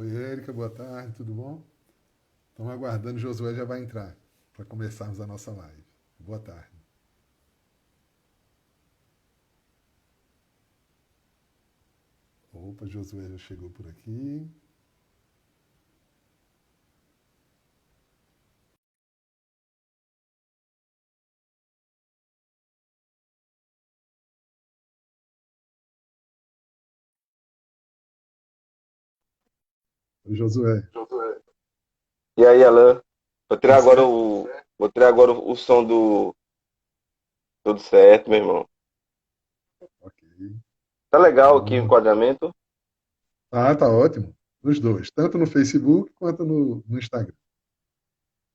Oi, Érica, boa tarde, tudo bom? Estamos aguardando, Josué já vai entrar para começarmos a nossa live. Boa tarde. Opa, Josué já chegou por aqui. Oi, Josué, E aí, Alan? Vou tirar tudo agora certo? o, vou tirar agora o som do tudo certo, meu irmão. Ok. Tá legal aqui o Pronto. enquadramento? Tá ótimo. Nos dois, tanto no Facebook quanto no Instagram.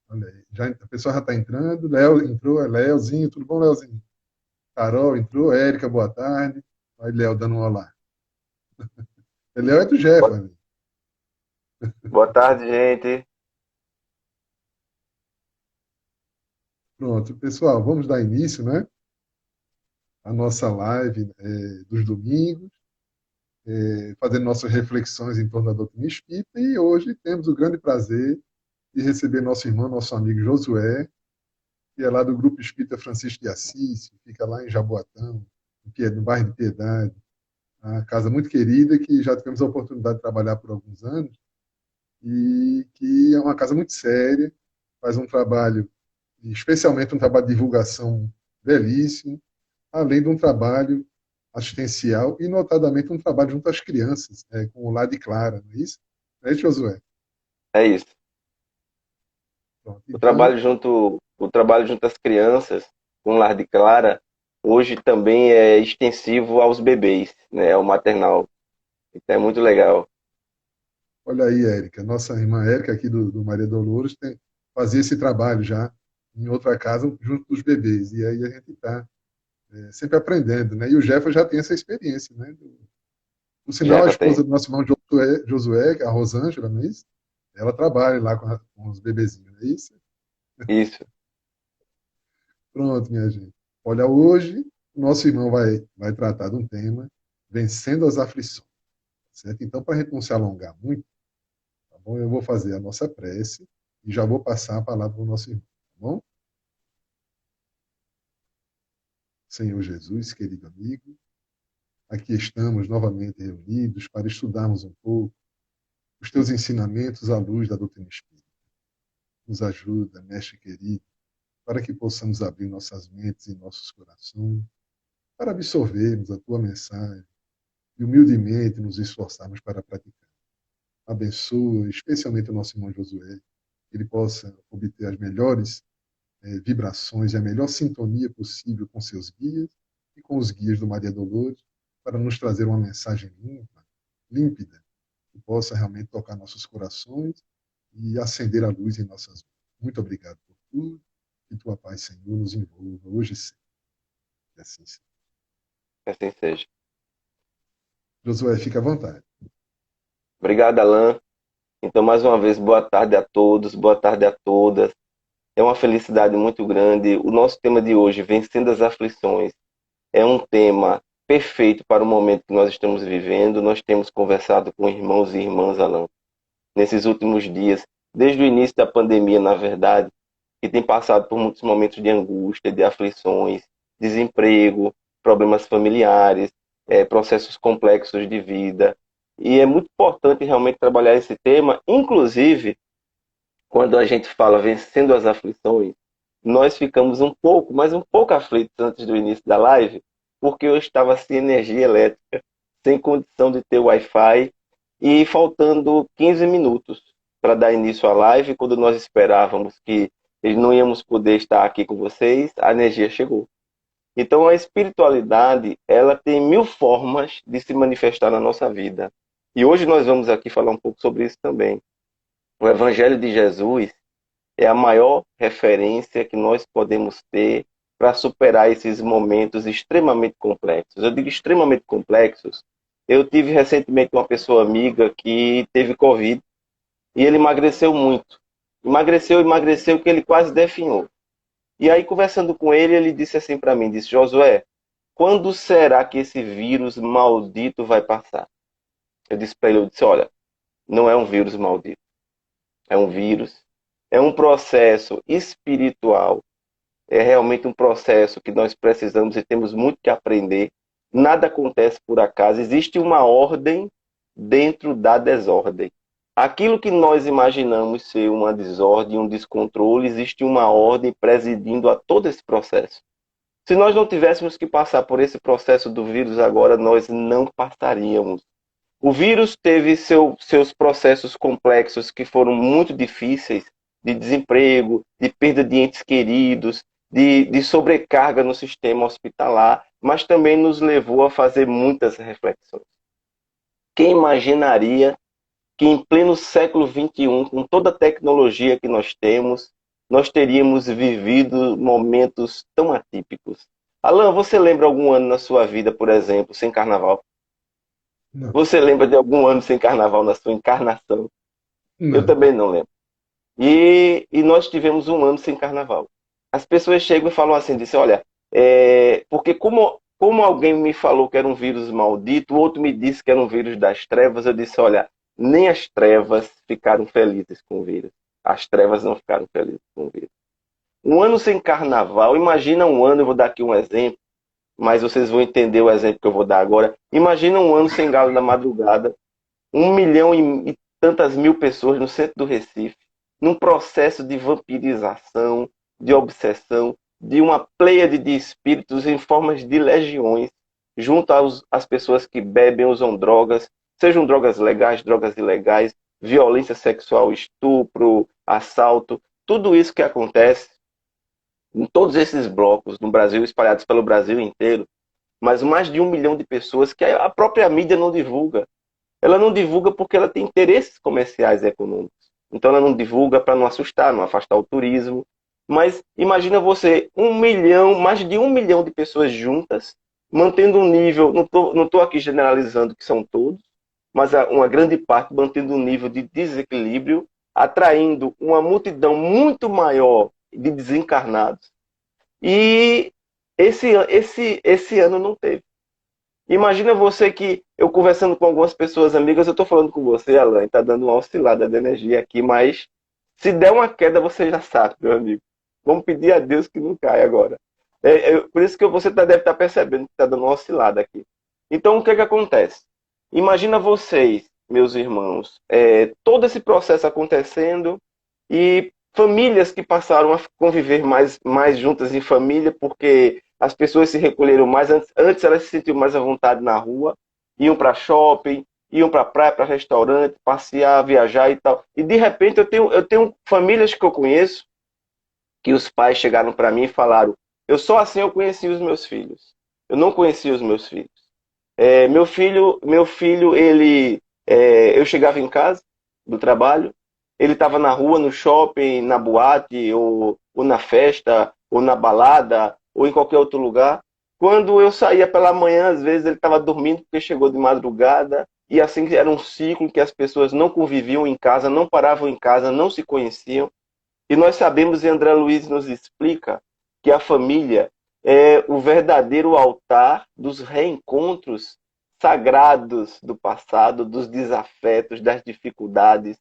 Olha aí. A pessoa já está entrando. Léo entrou, é Léozinho, tudo bom, Léozinho? Carol entrou, Érica, boa tarde. Aí, Léo dando um olá. Léo é do Boa, Jeff. boa tarde, gente. Pronto, pessoal, vamos dar início, né? A nossa live dos domingos, fazendo nossas reflexões em torno da doutrina espírita. E hoje temos o grande prazer de receber nosso irmão, nosso amigo Josué, que é lá do Grupo Espírita Francisco de Assis, que fica lá em Jaboatão, no bairro de Piedade. Uma casa muito querida que já tivemos a oportunidade de trabalhar por alguns anos e que é uma casa muito séria, faz um trabalho, especialmente um trabalho de divulgação belíssimo, além de um trabalho assistencial e, notadamente, um trabalho junto às crianças, com o Lado de Clara, não é isso? É isso, Josué? É isso. Pronto. O Então, trabalho às crianças com Lar de Clara hoje também é extensivo aos bebês, né? Ao maternal. Então é muito legal. olha aí, Érica, nossa irmã Érica aqui do Maria Dolores fazia esse trabalho já em outra casa junto dos bebês. E aí a gente está sempre aprendendo, né? E o Jefferson já tem essa experiência, né? Por sinal, a Jefa tem. esposa do nosso irmão Josué, a Rosângela, não é isso? Ela trabalha lá com os bebezinhos, não é isso? Isso. Pronto, minha gente. Olha, hoje o nosso irmão vai tratar de um tema, vencendo as aflições, certo? Então, para a gente não se alongar muito, tá bom? Eu vou fazer a nossa prece e já vou passar a palavra para o nosso irmão, tá bom? Senhor Jesus, querido amigo, aqui estamos novamente reunidos para estudarmos um pouco os teus ensinamentos à luz da doutrina espírita. Nos ajuda, mestre querido, para que possamos abrir nossas mentes e nossos corações para absorvermos a tua mensagem e humildemente nos esforçarmos para praticar. Abençoa especialmente o nosso irmão Josué, que ele possa obter as melhores vibrações e a melhor sintonia possível com seus guias e com os guias do Maria Dolores, para nos trazer uma mensagem limpa, límpida, que possa realmente tocar nossos corações e acender a luz em nossas vidas. Muito obrigado por tudo. Que tua paz, Senhor, nos envolva hoje e sempre. Que assim seja. Que assim seja. Josué, fica à vontade. Obrigado, Alan. Então, mais uma vez, boa tarde a todos, boa tarde a todas. É uma felicidade muito grande. O nosso tema de hoje, Vencendo as Aflições, é um tema perfeito para o momento que nós estamos vivendo. Nós temos conversado com irmãos e irmãs, Alan, nesses últimos dias, desde o início da pandemia, na verdade, que tem passado por muitos momentos de angústia, de aflições, desemprego, problemas familiares, processos complexos de vida. E é muito importante realmente trabalhar esse tema, inclusive quando a gente fala vencendo as aflições, nós ficamos um pouco, mas um pouco aflitos antes do início da live, porque eu estava sem energia elétrica, sem condição de ter Wi-Fi e faltando 15 minutos para dar início à live, quando nós esperávamos que não íamos poder estar aqui com vocês, a energia chegou. Então a espiritualidade, ela tem mil formas de se manifestar na nossa vida. E hoje nós vamos aqui falar um pouco sobre isso também. O Evangelho de Jesus é a maior referência que nós podemos ter para superar esses momentos extremamente complexos. Eu digo extremamente complexos. Eu tive recentemente uma pessoa amiga que teve Covid e ele emagreceu muito. Emagreceu, que ele quase definhou. E aí, conversando com ele, ele disse assim para mim, disse, Josué, quando será que esse vírus maldito vai passar? Eu disse para ele, olha, não é um vírus maldito. É um vírus, é um processo espiritual, é realmente um processo que nós precisamos e temos muito que aprender. Nada acontece por acaso, existe uma ordem dentro da desordem. Aquilo que nós imaginamos ser uma desordem, um descontrole, existe uma ordem presidindo a todo esse processo. Se nós não tivéssemos que passar por esse processo do vírus agora, nós não passaríamos. O vírus teve seus processos complexos que foram muito difíceis, de desemprego, de perda de entes queridos, de sobrecarga no sistema hospitalar, mas também nos levou a fazer muitas reflexões. Quem imaginaria que em pleno século XXI, com toda a tecnologia que nós temos, nós teríamos vivido momentos tão atípicos? Alan, você lembra algum ano na sua vida, por exemplo, sem carnaval? Não, Você lembra de algum ano sem carnaval na sua encarnação? Eu não. também não lembro. E nós tivemos um ano sem carnaval. As pessoas chegam e falam assim, dizem, olha, porque como alguém me falou que era um vírus maldito, o outro me disse que era um vírus das trevas, eu disse, olha, nem as trevas ficaram felizes com o vírus. As trevas não ficaram felizes com o vírus. Um ano sem carnaval, imagina um ano, eu vou dar aqui um exemplo, mas vocês vão entender o exemplo que eu vou dar agora. Imagina um ano sem galo da madrugada, 1 milhão e tantas mil pessoas no centro do Recife, num processo de vampirização, de obsessão, de uma pleiade de espíritos em formas de legiões, junto às pessoas que bebem, usam drogas, sejam drogas legais, drogas ilegais, violência sexual, estupro, assalto, tudo isso que acontece em todos esses blocos no Brasil, espalhados pelo Brasil inteiro, mas mais de 1 milhão de pessoas que a própria mídia não divulga. Ela não divulga porque ela tem interesses comerciais e econômicos. Então ela não divulga para não assustar, não afastar o turismo. Mas imagina você, 1 milhão, mais de 1 milhão de pessoas juntas, mantendo um nível, não tô aqui generalizando que são todos, mas uma grande parte mantendo um nível de desequilíbrio, atraindo uma multidão muito maior de desencarnados. E esse ano não teve. Imagina você que eu conversando com algumas pessoas amigas, eu estou falando com você, Alan, está dando uma oscilada de energia aqui, mas se der uma queda, você já sabe, meu amigo. Vamos pedir a Deus que não caia agora. Por isso que você deve estar percebendo que está dando uma oscilada aqui. Então, o que acontece? Imagina vocês, meus irmãos, todo esse processo acontecendo e famílias que passaram a conviver mais juntas em família, porque as pessoas se recolheram mais. Antes elas se sentiam mais à vontade na rua, iam para shopping, iam para praia, para restaurante, passear, viajar e tal. E de repente eu tenho famílias que eu conheço que os pais chegaram para mim e falaram: eu só assim eu conheci os meus filhos. Eu não conhecia os meus filhos. Meu filho, eu chegava em casa do trabalho, ele estava na rua, no shopping, na boate, ou na festa, ou na balada, ou em qualquer outro lugar. Quando eu saía pela manhã, às vezes ele estava dormindo porque chegou de madrugada, e assim era um ciclo que as pessoas não conviviam em casa, não paravam em casa, não se conheciam. E nós sabemos, e André Luiz nos explica, que a família é o verdadeiro altar dos reencontros sagrados do passado, dos desafetos, das dificuldades.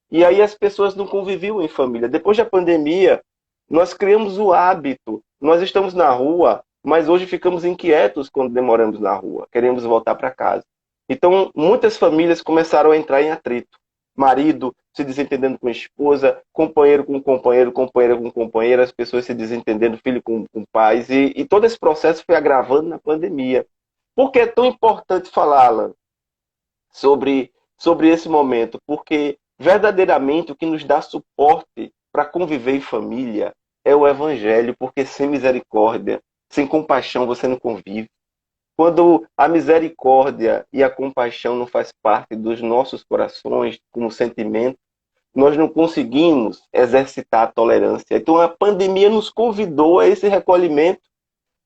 E aí as pessoas não conviviam em família. Depois da pandemia, nós criamos o hábito. Nós estamos na rua, mas hoje ficamos inquietos quando demoramos na rua. Queremos voltar para casa. Então, muitas famílias começaram a entrar em atrito. Marido se desentendendo com a esposa, companheiro com companheiro, companheira com companheira, as pessoas se desentendendo, filho com pais. E todo esse processo foi agravando na pandemia. Por que é tão importante falar, Alan, sobre esse momento? Porque verdadeiramente o que nos dá suporte para conviver em família é o Evangelho, porque sem misericórdia, sem compaixão você não convive. Quando a misericórdia e a compaixão não faz parte dos nossos corações como sentimento, nós não conseguimos exercitar a tolerância. Então a pandemia nos convidou a esse recolhimento,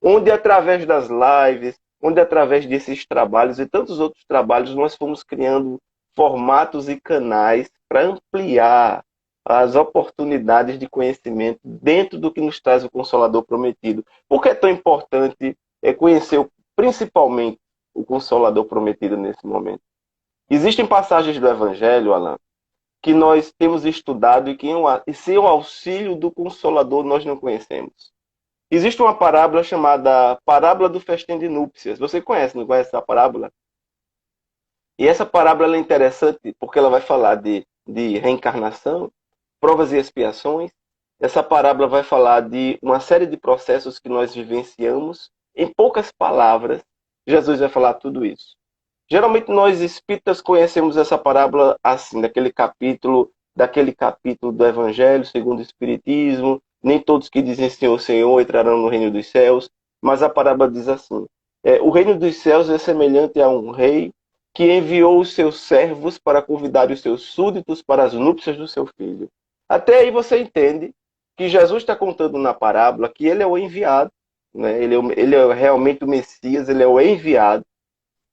onde através das lives, onde através desses trabalhos e tantos outros trabalhos, nós fomos criando formatos e canais para ampliar as oportunidades de conhecimento dentro do que nos traz o Consolador Prometido. Por que é tão importante conhecer principalmente o Consolador Prometido nesse momento? Existem passagens do Evangelho, Alan, que nós temos estudado e sem o auxílio do Consolador nós não conhecemos. Existe uma parábola chamada Parábola do Festim de Núpcias. Você conhece, não conhece essa parábola? E essa parábola é interessante porque ela vai falar de reencarnação, provas e expiações. Essa parábola vai falar de uma série de processos que nós vivenciamos. Em poucas palavras, Jesus vai falar tudo isso. Geralmente nós espíritas conhecemos essa parábola assim, daquele capítulo do Evangelho segundo o Espiritismo. Nem todos que dizem Senhor, Senhor entrarão no reino dos céus. Mas a parábola diz assim: o reino dos céus é semelhante a um rei que enviou os seus servos para convidar os seus súditos para as núpcias do seu filho. Até aí você entende que Jesus está contando na parábola que ele é o enviado, né? Ele é realmente o Messias, ele é o enviado.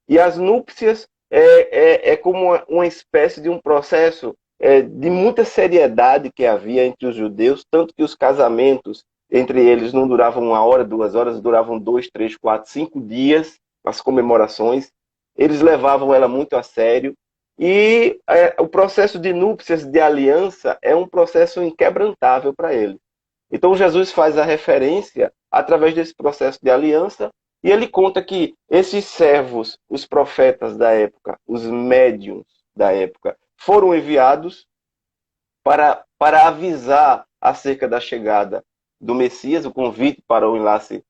E as núpcias é como uma espécie de um processo de muita seriedade que havia entre os judeus, tanto que os casamentos entre eles não duravam 1 hora, 2 horas, duravam 2, 3, 4, 5 dias, as comemorações. Eles levavam ela muito a sério. E o processo de núpcias, de aliança, é um processo inquebrantável para eles. Então Jesus faz a referência através desse processo de aliança e ele conta que esses servos, os profetas da época, os médiuns da época, foram enviados para avisar acerca da chegada do Messias, o convite para o enlace,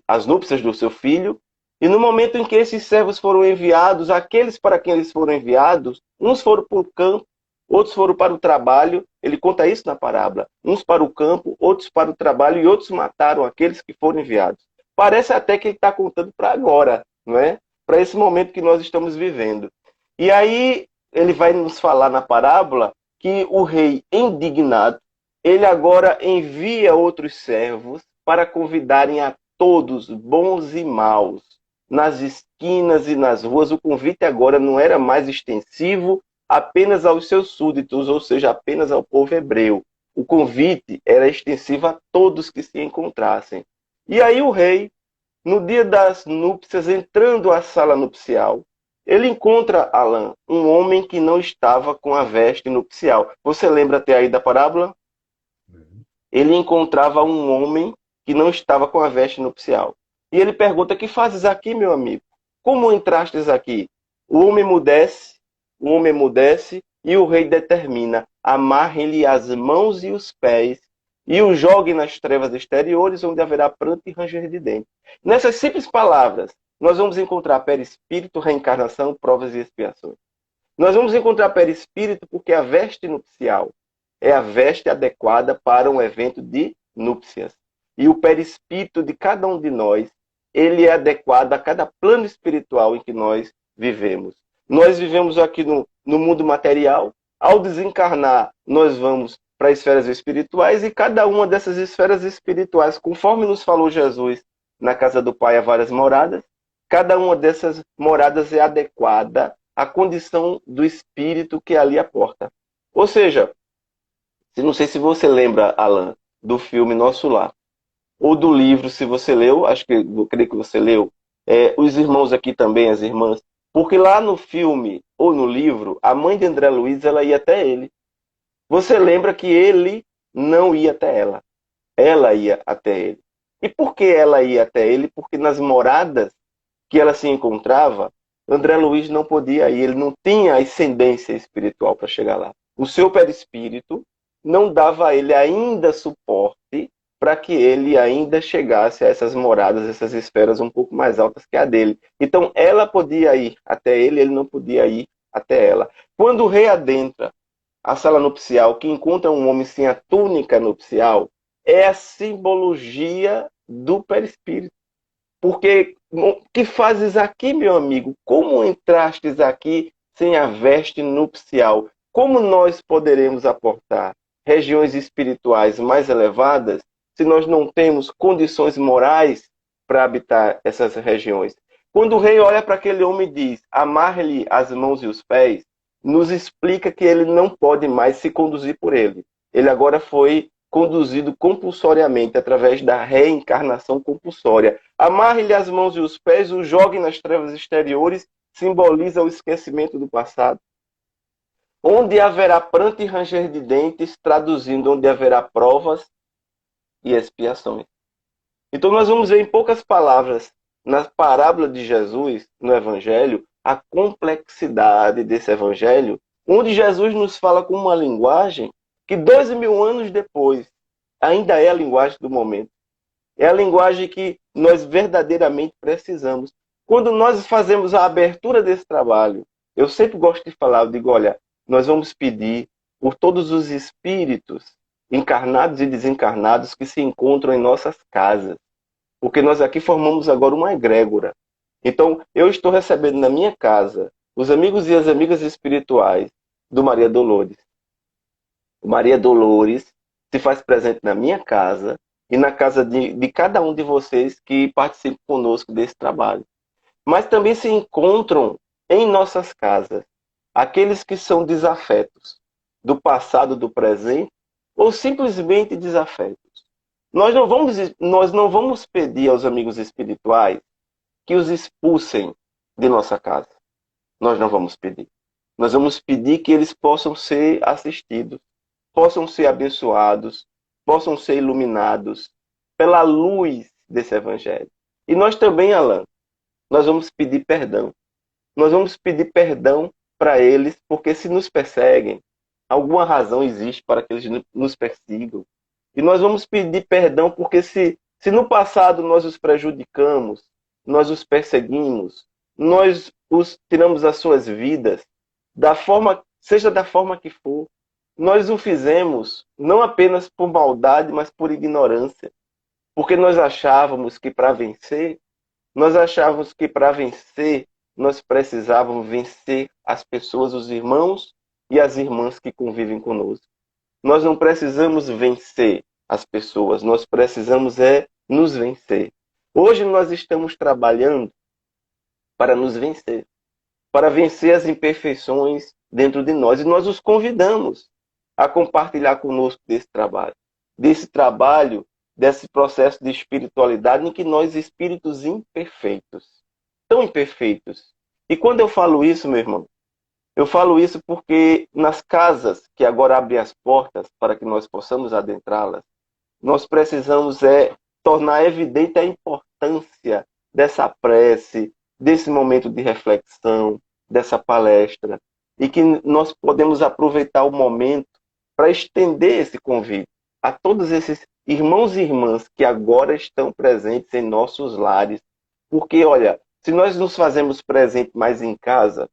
as núpcias do seu filho. E no momento em que esses servos foram enviados, aqueles para quem eles foram enviados, uns foram para o campo, outros foram para o trabalho. Ele conta isso na parábola. Uns para o campo, outros para o trabalho, e outros mataram aqueles que foram enviados. Parece até que ele está contando para agora, não é? Para esse momento que nós estamos vivendo. E aí ele vai nos falar na parábola que o rei indignado, ele agora envia outros servos para convidarem a todos, bons e maus, nas esquinas e nas ruas. O convite agora não era mais extensivo apenas aos seus súditos, ou seja, apenas ao povo hebreu. O convite era extensivo a todos que se encontrassem. E aí o rei, no dia das núpcias, entrando à sala nupcial, ele encontra, Alan, um homem que não estava com a veste nupcial. Você lembra até aí da parábola? Ele encontrava um homem que não estava com a veste nupcial. E ele pergunta: que fazes aqui, meu amigo? Como entrastes aqui? O homem emudece e o rei determina: amarre-lhe as mãos e os pés e o jogue nas trevas exteriores, onde haverá pranto e ranger de dentes. Nessas simples palavras, nós vamos encontrar perispírito, reencarnação, provas e expiações. Nós vamos encontrar perispírito porque a veste nupcial é a veste adequada para um evento de núpcias. E o perispírito de cada um de nós, ele é adequado a cada plano espiritual em que nós vivemos. Nós vivemos aqui no mundo material. Ao desencarnar, nós vamos para esferas espirituais, e cada uma dessas esferas espirituais, conforme nos falou Jesus, na casa do Pai há várias moradas, cada uma dessas moradas é adequada à condição do espírito que ali aporta. Ou seja, não sei se você lembra, Alan, do filme Nosso Lar, ou do livro, se você leu, eu creio que você leu, os irmãos aqui também, as irmãs, porque lá no filme ou no livro, a mãe de André Luiz, ela ia até ele. Você lembra que ele não ia até ela ia até ele. E por que ela ia até ele? Porque nas moradas que ela se encontrava, André Luiz não podia ir, ele não tinha ascendência espiritual para chegar lá. O seu perispírito não dava a ele ainda suporte para que ele ainda chegasse a essas moradas, essas esferas um pouco mais altas que a dele. Então ela podia ir até ele, ele não podia ir até ela. Quando o rei adentra a sala nupcial, que encontra um homem sem a túnica nupcial, é a simbologia do perispírito. Porque, que fazes aqui, meu amigo? Como entrastes aqui sem a veste nupcial? Como nós poderemos aportar regiões espirituais mais elevadas se nós não temos condições morais para habitar essas regiões? Quando o rei olha para aquele homem e diz: amarre-lhe as mãos e os pés, nos explica que ele não pode mais se conduzir por ele. Ele agora foi conduzido compulsoriamente através da reencarnação compulsória. Amarre-lhe as mãos e os pés, o jogue nas trevas exteriores simboliza o esquecimento do passado. Onde haverá pranto e ranger de dentes, traduzindo onde haverá provas e expiações. Então nós vamos ver em poucas palavras, na parábola de Jesus, no Evangelho, a complexidade desse Evangelho, onde Jesus nos fala com uma linguagem que 2000 anos depois ainda é a linguagem do momento. É a linguagem que nós verdadeiramente precisamos. Quando nós fazemos a abertura desse trabalho, eu sempre gosto de falar, eu digo, olha, nós vamos pedir por todos os espíritos encarnados e desencarnados que se encontram em nossas casas. Porque nós aqui formamos agora uma egrégora. Então, eu estou recebendo na minha casa os amigos e as amigas espirituais do Maria Dolores. O Maria Dolores se faz presente na minha casa e na casa de cada um de vocês que participam conosco desse trabalho. Mas também se encontram em nossas casas aqueles que são desafetos do passado, do presente, ou simplesmente desafetos. Nós não vamos pedir aos amigos espirituais que os expulsem de nossa casa. Nós não vamos pedir. Nós vamos pedir que eles possam ser assistidos, possam ser abençoados, possam ser iluminados pela luz desse evangelho. E nós também, Alan, nós vamos pedir perdão. Nós vamos pedir perdão para eles, porque se nos perseguem, alguma razão existe para que eles nos persigam. E nós vamos pedir perdão porque se no passado nós os prejudicamos, nós os perseguimos, nós os tiramos as suas vidas, seja da forma que for, nós o fizemos não apenas por maldade, mas por ignorância. Porque nós achávamos que para vencer, nós precisávamos vencer as pessoas, os irmãos e as irmãs que convivem conosco. Nós não precisamos vencer as pessoas, nós precisamos nos vencer. Hoje nós estamos trabalhando para nos vencer, para vencer as imperfeições dentro de nós. E nós os convidamos a compartilhar conosco desse trabalho, desse processo de espiritualidade em que nós, espíritos imperfeitos, tão imperfeitos. E quando eu falo isso, meu irmão, eu falo isso porque nas casas que agora abrem as portas para que nós possamos adentrá-las, nós precisamos tornar evidente a importância dessa prece, desse momento de reflexão, dessa palestra, e que nós podemos aproveitar o momento para estender esse convite a todos esses irmãos e irmãs que agora estão presentes em nossos lares. Porque, olha, se nós nos fazemos presentes mais em casa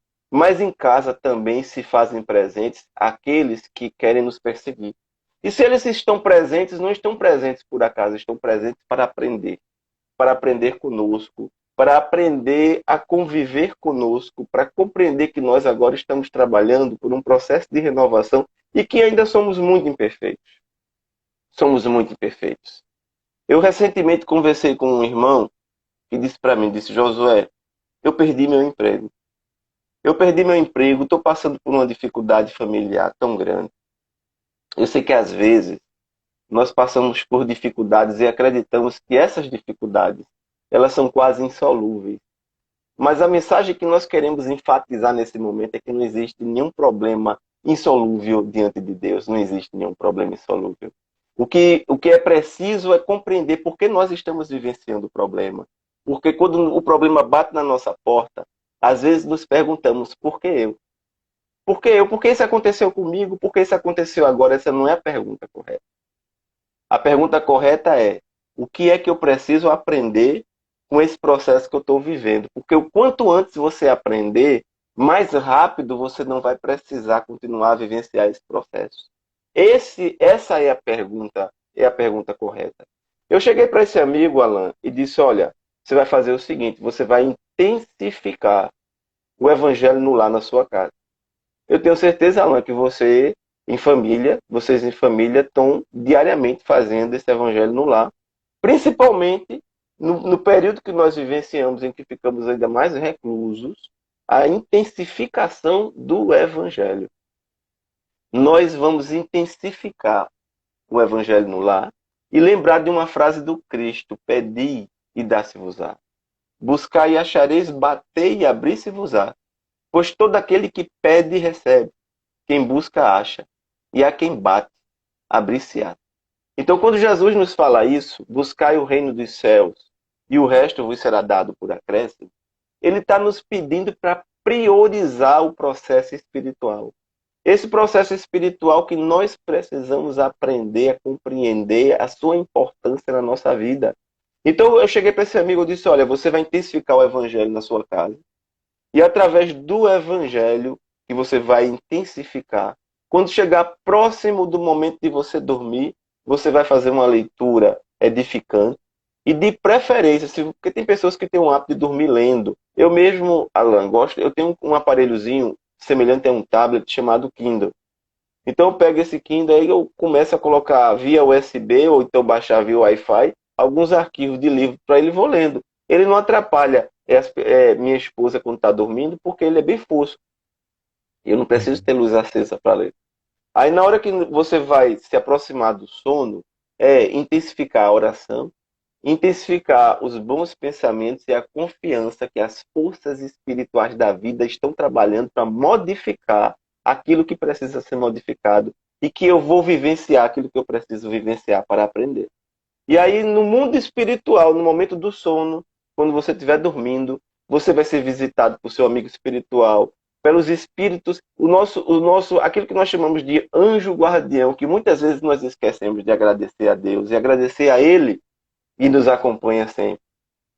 também se fazem presentes aqueles que querem nos perseguir. E se eles estão presentes, não estão presentes por acaso, estão presentes para aprender conosco, para aprender a conviver conosco, para compreender que nós agora estamos trabalhando por um processo de renovação e que ainda somos muito imperfeitos. Somos muito imperfeitos. Eu recentemente conversei com um irmão que disse para mim, Josué, eu perdi meu emprego. Eu perdi meu emprego, estou passando por uma dificuldade familiar tão grande. Eu sei que às vezes nós passamos por dificuldades e acreditamos que essas dificuldades, elas são quase insolúveis. Mas a mensagem que nós queremos enfatizar nesse momento é que não existe nenhum problema insolúvel diante de Deus. Não existe nenhum problema insolúvel. O que é preciso é compreender por que nós estamos vivenciando o problema. Porque quando o problema bate na nossa porta, às vezes nos perguntamos, por que eu? Por que eu? Por que isso aconteceu comigo? Por que isso aconteceu agora? Essa não é a pergunta correta. A pergunta correta é, o que é que eu preciso aprender com esse processo que eu estou vivendo? Porque o quanto antes você aprender, mais rápido você não vai precisar continuar a vivenciar esse processo. Essa é a pergunta correta. Eu cheguei para esse amigo, Alan, e disse, olha, você vai fazer o seguinte, você vai intensificar o evangelho no lar na sua casa. Eu tenho certeza, Alan, que vocês em família estão diariamente fazendo esse evangelho no lar. Principalmente no período que nós vivenciamos, em que ficamos ainda mais reclusos, a intensificação do evangelho. Nós vamos intensificar o evangelho no lar e lembrar de uma frase do Cristo, pedi e dá-se-vos-á. Buscai e achareis, batei e abri-se-vos-á. Pois todo aquele que pede, recebe. Quem busca, acha. E a quem bate, abrir-se-á. Então, quando Jesus nos fala isso, buscai o reino dos céus e o resto vos será dado por acréscimo, ele está nos pedindo para priorizar o processo espiritual. Esse processo espiritual que nós precisamos aprender a compreender a sua importância na nossa vida. Então, eu cheguei para esse amigo e disse, olha, você vai intensificar o evangelho na sua casa. E através do evangelho que você vai intensificar, quando chegar próximo do momento de você dormir, você vai fazer uma leitura edificante e de preferência, porque tem pessoas que têm o hábito de dormir lendo. Eu mesmo, Alan, eu tenho um aparelhozinho semelhante a um tablet chamado Kindle. Então eu pego esse Kindle aí eu começo a colocar via USB ou então baixar via Wi-Fi alguns arquivos de livro para ele vou lendo. Ele não atrapalha minha esposa quando está dormindo porque ele é bem fosco. Eu não preciso ter luz acesa para ler. Aí na hora que você vai se aproximar do sono, é intensificar a oração, intensificar os bons pensamentos e a confiança que as forças espirituais da vida estão trabalhando para modificar aquilo que precisa ser modificado e que eu vou vivenciar aquilo que eu preciso vivenciar para aprender. E aí, no mundo espiritual, no momento do sono, quando você estiver dormindo, você vai ser visitado por seu amigo espiritual, pelos espíritos, aquilo que nós chamamos de anjo guardião, que muitas vezes nós esquecemos de agradecer a Deus e agradecer a Ele e nos acompanha sempre.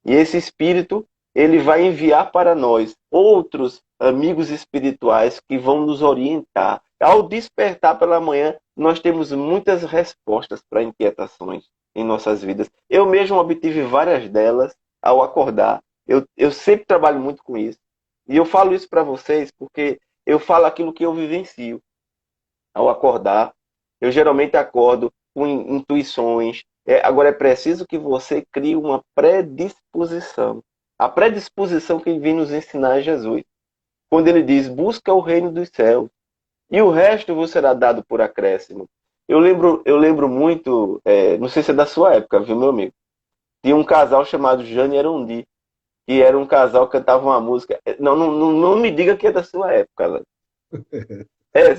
E esse espírito, ele vai enviar para nós outros amigos espirituais que vão nos orientar. Ao despertar pela manhã, nós temos muitas respostas para inquietações em nossas vidas. Eu mesmo obtive várias delas ao acordar. Eu sempre trabalho muito com isso. E eu falo isso para vocês porque eu falo aquilo que eu vivencio. Ao acordar, eu geralmente acordo com intuições. Agora é preciso que você crie uma predisposição. A predisposição que vem nos ensinar é Jesus. Quando ele diz, busca o reino dos céus e o resto vos será dado por acréscimo. Eu lembro muito, não sei se é da sua época, viu, meu amigo? Tinha um casal chamado Jane e Arondi, que era um casal que cantava uma música. Não me diga que é da sua época, Alan. É.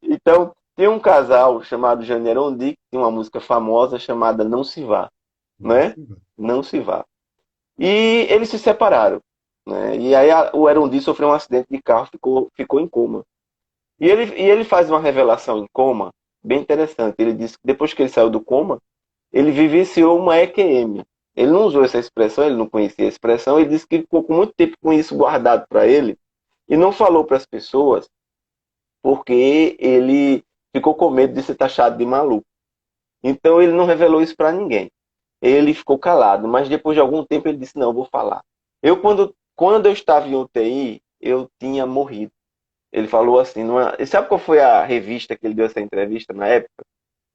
Então, tem um casal chamado Jane e Arondi, que tem uma música famosa chamada Não Se Vá, né? Não Se Vá. E eles se separaram, né? E aí o Arondi sofreu um acidente de carro, ficou em coma. E ele faz uma revelação em coma bem interessante. Ele diz que depois que ele saiu do coma, ele vivenciou uma EQM. Ele não usou essa expressão, ele não conhecia a expressão, ele disse que ficou com muito tempo com isso guardado para ele e não falou para as pessoas porque ele ficou com medo de ser taxado de maluco. Então ele não revelou isso para ninguém. Ele ficou calado, mas depois de algum tempo ele disse, não, eu vou falar. Quando eu estava em UTI, eu tinha morrido. Ele falou assim, sabe qual foi a revista que ele deu essa entrevista na época?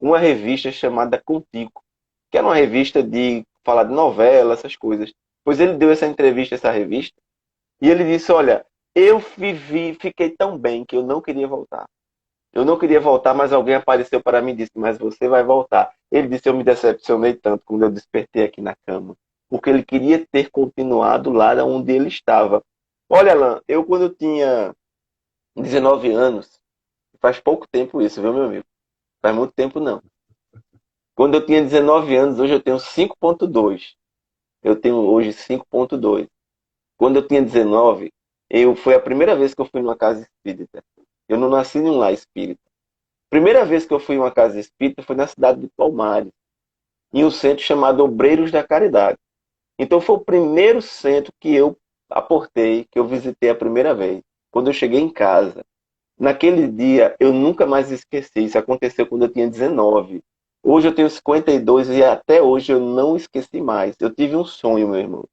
Uma revista chamada Contigo, que era uma revista de falar de novela, essas coisas. Pois ele deu essa entrevista, essa revista, e ele disse, olha, eu fiquei tão bem que eu não queria voltar. Eu não queria voltar, mas alguém apareceu para mim e disse, mas você vai voltar. Ele disse, eu me decepcionei tanto quando eu despertei aqui na cama, porque ele queria ter continuado lá onde ele estava. Olha, Alan, eu quando eu tinha 19 anos, faz pouco tempo isso, viu, meu amigo? Faz muito tempo não. Quando eu tinha 19 anos, hoje eu tenho 5,2. Eu tenho hoje 5,2. Quando eu tinha 19, foi a primeira vez que eu fui numa casa espírita. Eu não nasci em um lar espírita. Primeira vez que eu fui em uma casa espírita foi na cidade de Palmares, em um centro chamado Obreiros da Caridade. Então foi o primeiro centro que eu aportei, que eu visitei a primeira vez. Quando eu cheguei em casa, naquele dia eu nunca mais esqueci. Isso aconteceu quando eu tinha 19. Hoje eu tenho 52 e até hoje eu não esqueci mais. Eu tive um sonho, meu irmão.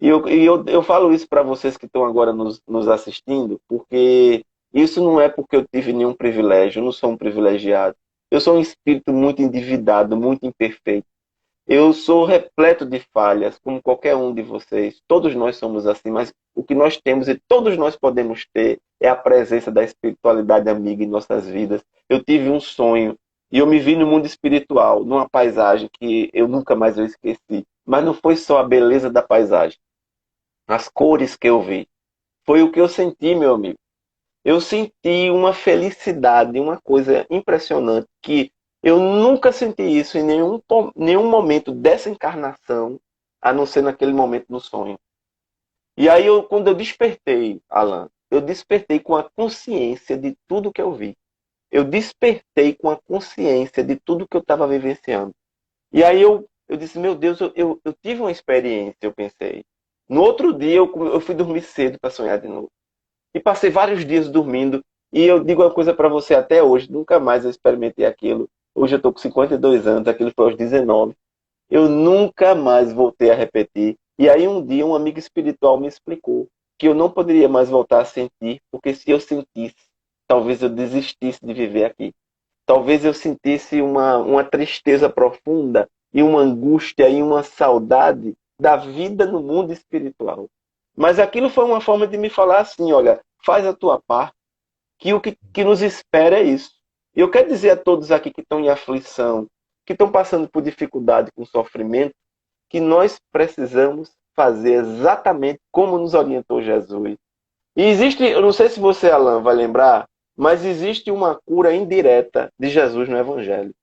E eu falo isso para vocês que estão agora nos assistindo, porque isso não é porque eu tive nenhum privilégio, eu não sou um privilegiado. Eu sou um espírito muito endividado, muito imperfeito. Eu sou repleto de falhas, como qualquer um de vocês. Todos nós somos assim, mas o que nós temos e todos nós podemos ter é a presença da espiritualidade amiga em nossas vidas. Eu tive um sonho E eu me vi no mundo espiritual, numa paisagem que eu nunca mais eu esqueci. Mas não foi só a beleza da paisagem, as cores que eu vi. Foi o que eu senti, meu amigo. Eu senti uma felicidade, uma coisa impressionante, que eu nunca senti isso em nenhum momento dessa encarnação, a não ser naquele momento do sonho. E aí, quando eu despertei, Alan, eu despertei com a consciência de tudo que eu vi. Eu despertei com a consciência de tudo que eu estava vivenciando. E aí eu disse, meu Deus, eu tive uma experiência, eu pensei. No outro dia, eu fui dormir cedo para sonhar de novo. E passei vários dias dormindo. E eu digo uma coisa para você até hoje, nunca mais eu experimentei aquilo. Hoje eu estou com 52 anos, aquilo foi aos 19. Eu nunca mais voltei a repetir. E aí um dia um amigo espiritual me explicou que eu não poderia mais voltar a sentir, porque se eu sentisse, talvez eu desistisse de viver aqui. Talvez eu sentisse uma tristeza profunda e uma angústia e uma saudade da vida no mundo espiritual. Mas aquilo foi uma forma de me falar assim, olha, faz a tua parte, que o que nos espera é isso. E eu quero dizer a todos aqui que estão em aflição, que estão passando por dificuldade, com sofrimento, que nós precisamos fazer exatamente como nos orientou Jesus. E existe, eu não sei se você, Alan, vai lembrar, mas existe uma cura indireta de Jesus no Evangelho.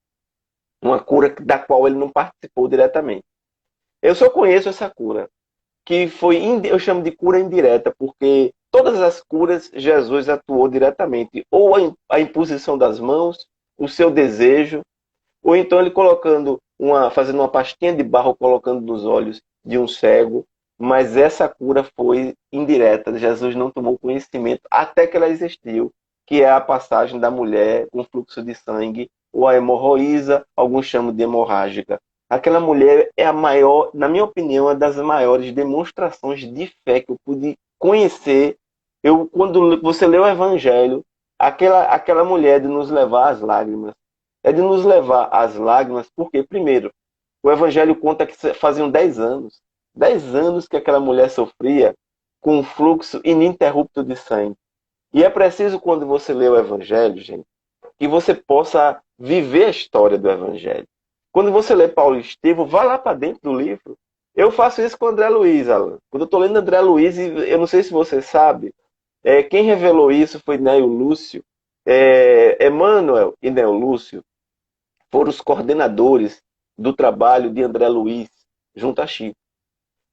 Uma cura da qual ele não participou diretamente. Eu só conheço essa cura, que foi, eu chamo de cura indireta, porque todas as curas Jesus atuou diretamente. Ou a imposição das mãos, o seu desejo, ou então ele fazendo uma pastinha de barro, colocando nos olhos de um cego, mas essa cura foi indireta. Jesus não tomou conhecimento até que ela existiu, que é a passagem da mulher com fluxo de sangue, ou a hemorroísa, alguns chamam de hemorrágica. Aquela mulher é a maior, na minha opinião, uma das maiores demonstrações de fé que eu pude conhecer. Quando você lê o Evangelho, aquela mulher de nos levar às lágrimas, é de nos levar às lágrimas, porque, primeiro, o Evangelho conta que faziam 10 anos que aquela mulher sofria com um fluxo ininterrupto de sangue. E é preciso, quando você lê o Evangelho, gente, que você possa viver a história do Evangelho. Quando você lê Paulo Estevão, vá lá para dentro do livro. Eu faço isso com André Luiz, Alan. Quando eu estou lendo André Luiz, eu não sei se você sabe, quem revelou isso foi Neo Lúcio. Emmanuel e Neo Lúcio foram os coordenadores do trabalho de André Luiz junto a Chico.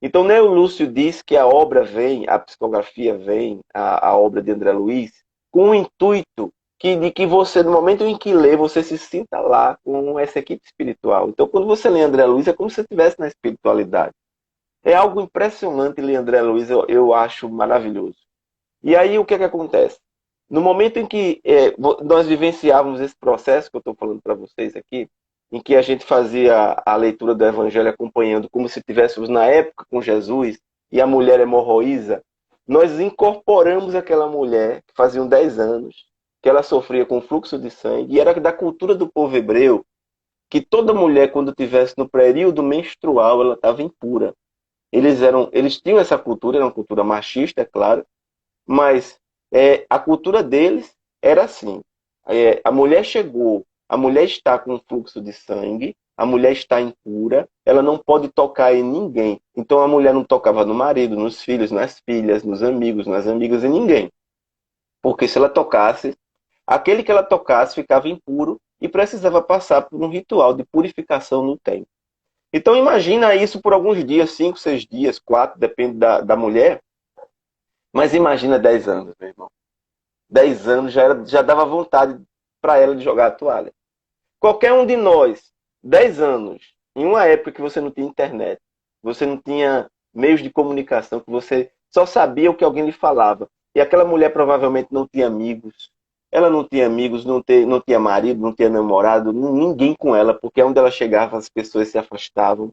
Então, Neo Lúcio diz que a obra vem, a psicografia vem, a obra de André Luiz, com o intuito de que você, no momento em que lê, você se sinta lá com essa equipe espiritual. Então, quando você lê André Luiz, é como se você estivesse na espiritualidade. É algo impressionante ler André Luiz, eu acho maravilhoso. E aí, o que é que acontece? No momento em que nós vivenciávamos esse processo que eu estou falando para vocês aqui, em que a gente fazia a leitura do Evangelho acompanhando como se estivéssemos na época com Jesus e a mulher hemorroísa, nós incorporamos aquela mulher que faziam 10 anos, que ela sofria com fluxo de sangue, e era da cultura do povo hebreu, que toda mulher, quando estivesse no período menstrual, ela estava impura. Eles tinham essa cultura, era uma cultura machista, é claro, mas a cultura deles era assim. A mulher chegou, a mulher está com fluxo de sangue, a mulher está impura, ela não pode tocar em ninguém. Então a mulher não tocava no marido, nos filhos, nas filhas, nos amigos, nas amigas, em ninguém. Porque se ela tocasse, aquele que ela tocasse ficava impuro e precisava passar por um ritual de purificação no templo. Então imagina isso por alguns dias, 5, 6 dias, 4, depende da mulher. Mas imagina 10 anos, meu irmão. 10 anos já dava vontade para ela de jogar a toalha. Qualquer um de nós, 10 anos, em uma época que você não tinha internet, você não tinha meios de comunicação, que você só sabia o que alguém lhe falava. E aquela mulher provavelmente não tinha amigos. Ela não tinha amigos, não tinha marido, não tinha namorado, ninguém com ela, porque onde ela chegava as pessoas se afastavam,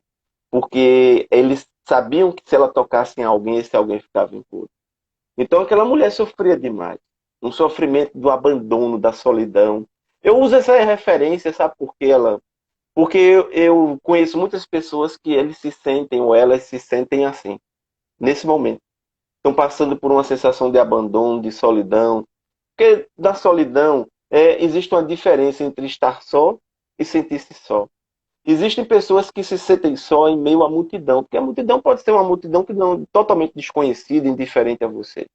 porque eles sabiam que se ela tocasse em alguém, esse alguém ficava impuro. Então aquela mulher sofria demais. Um sofrimento do abandono, da solidão. Eu uso essa referência, sabe por quê, ela? Porque eu conheço muitas pessoas que eles se sentem, ou elas se sentem assim, nesse momento. Estão passando por uma sensação de abandono, de solidão. Porque da solidão existe uma diferença entre estar só e sentir-se só. Existem pessoas que se sentem só em meio à multidão, porque a multidão pode ser uma multidão que não totalmente desconhecida, indiferente a você.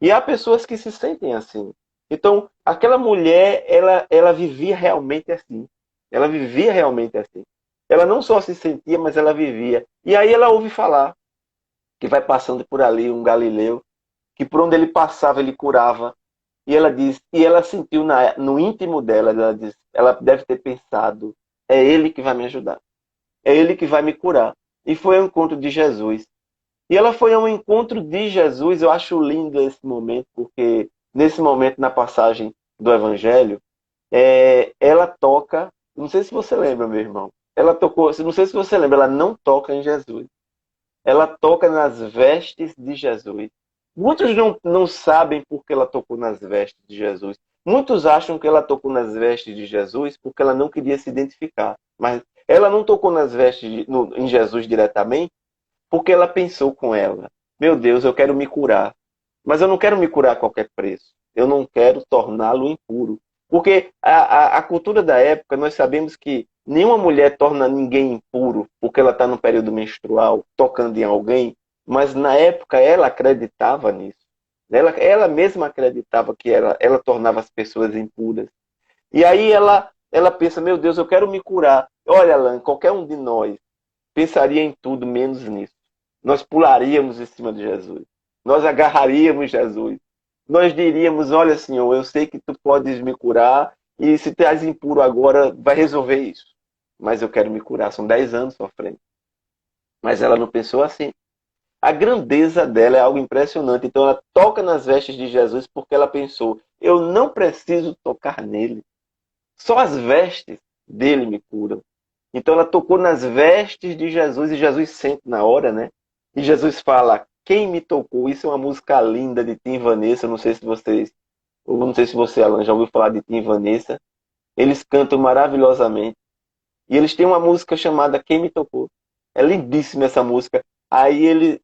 E há pessoas que se sentem assim. Então, aquela mulher, ela vivia realmente assim. Ela vivia realmente assim. Ela não só se sentia, mas ela vivia. E aí ela ouve falar que vai passando por ali um galileu, que por onde ele passava ele curava. E ela diz, e ela sentiu no íntimo dela, ela diz, ela deve ter pensado, é ele que vai me ajudar. É ele que vai me curar. E foi ao encontro de Jesus. E ela foi ao encontro de Jesus. Eu acho lindo esse momento, porque nesse momento, na passagem do Evangelho, ela toca. Não sei se você lembra, meu irmão. Ela tocou, não sei se você lembra, ela não toca em Jesus. Ela toca nas vestes de Jesus. Muitos não sabem por que ela tocou nas vestes de Jesus. Muitos acham que ela tocou nas vestes de Jesus porque ela não queria se identificar. Mas ela não tocou nas vestes em Jesus diretamente porque ela pensou com ela: meu Deus, eu quero me curar. Mas eu não quero me curar a qualquer preço. Eu não quero torná-lo impuro. Porque a cultura da época, nós sabemos que nenhuma mulher torna ninguém impuro porque ela está no período menstrual, tocando em alguém. Mas na época ela acreditava nisso. Ela mesma acreditava que ela tornava as pessoas impuras. E aí ela pensa: meu Deus, eu quero me curar. Olha, Alan, qualquer um de nós pensaria em tudo menos nisso. Nós pularíamos em cima de Jesus. Nós agarraríamos Jesus. Nós diríamos: olha, Senhor, eu sei que tu podes me curar e se estás impuro agora, vai resolver isso. Mas eu quero me curar. São 10 anos sofrendo. Mas ela não pensou assim. A grandeza dela é algo impressionante. Então ela toca nas vestes de Jesus porque ela pensou: eu não preciso tocar nele. Só as vestes dele me curam. Então ela tocou nas vestes de Jesus e Jesus sente na hora, né? E Jesus fala: quem me tocou? Isso é uma música linda de Tim e Vanessa. Não sei se vocês, ou não sei se você, Alan, já ouviu falar de Tim e Vanessa. Eles cantam maravilhosamente. E eles têm uma música chamada Quem Me Tocou. É lindíssima essa música. Aí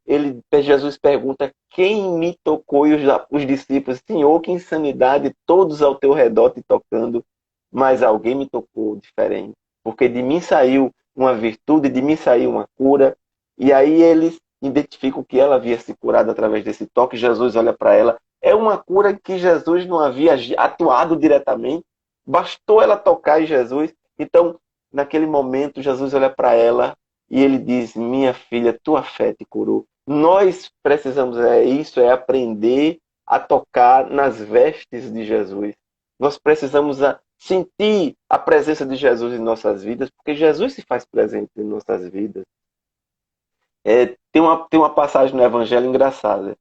Jesus pergunta: quem me tocou? E os discípulos: Senhor, que insanidade, todos ao teu redor te tocando. Mas alguém me tocou diferente. Porque de mim saiu uma virtude, de mim saiu uma cura. E aí eles identificam que ela havia se curado através desse toque. Jesus olha para ela. É uma cura que Jesus não havia atuado diretamente. Bastou ela tocar em Jesus. Então, naquele momento, Jesus olha para ela e ele diz: minha filha, tua fé te curou. Nós precisamos, é aprender a tocar nas vestes de Jesus. Nós precisamos sentir a presença de Jesus em nossas vidas, porque Jesus se faz presente em nossas vidas. Tem uma passagem no Evangelho engraçada.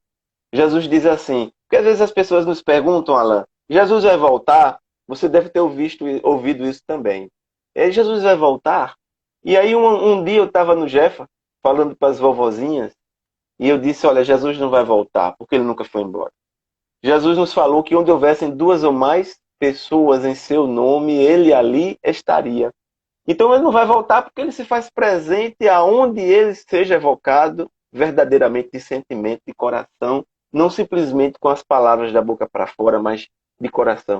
Jesus diz assim, porque às vezes as pessoas nos perguntam: Alan, Jesus vai voltar? Você deve ter ouvido isso também. Jesus vai voltar? E aí um dia eu estava no Jefa, falando para as vovozinhas, e eu disse: olha, Jesus não vai voltar, porque ele nunca foi embora. Jesus nos falou que onde houvessem duas ou mais pessoas em seu nome, ele ali estaria. Então ele não vai voltar porque ele se faz presente aonde ele seja evocado verdadeiramente de sentimento, de coração, não simplesmente com as palavras da boca para fora, mas de coração.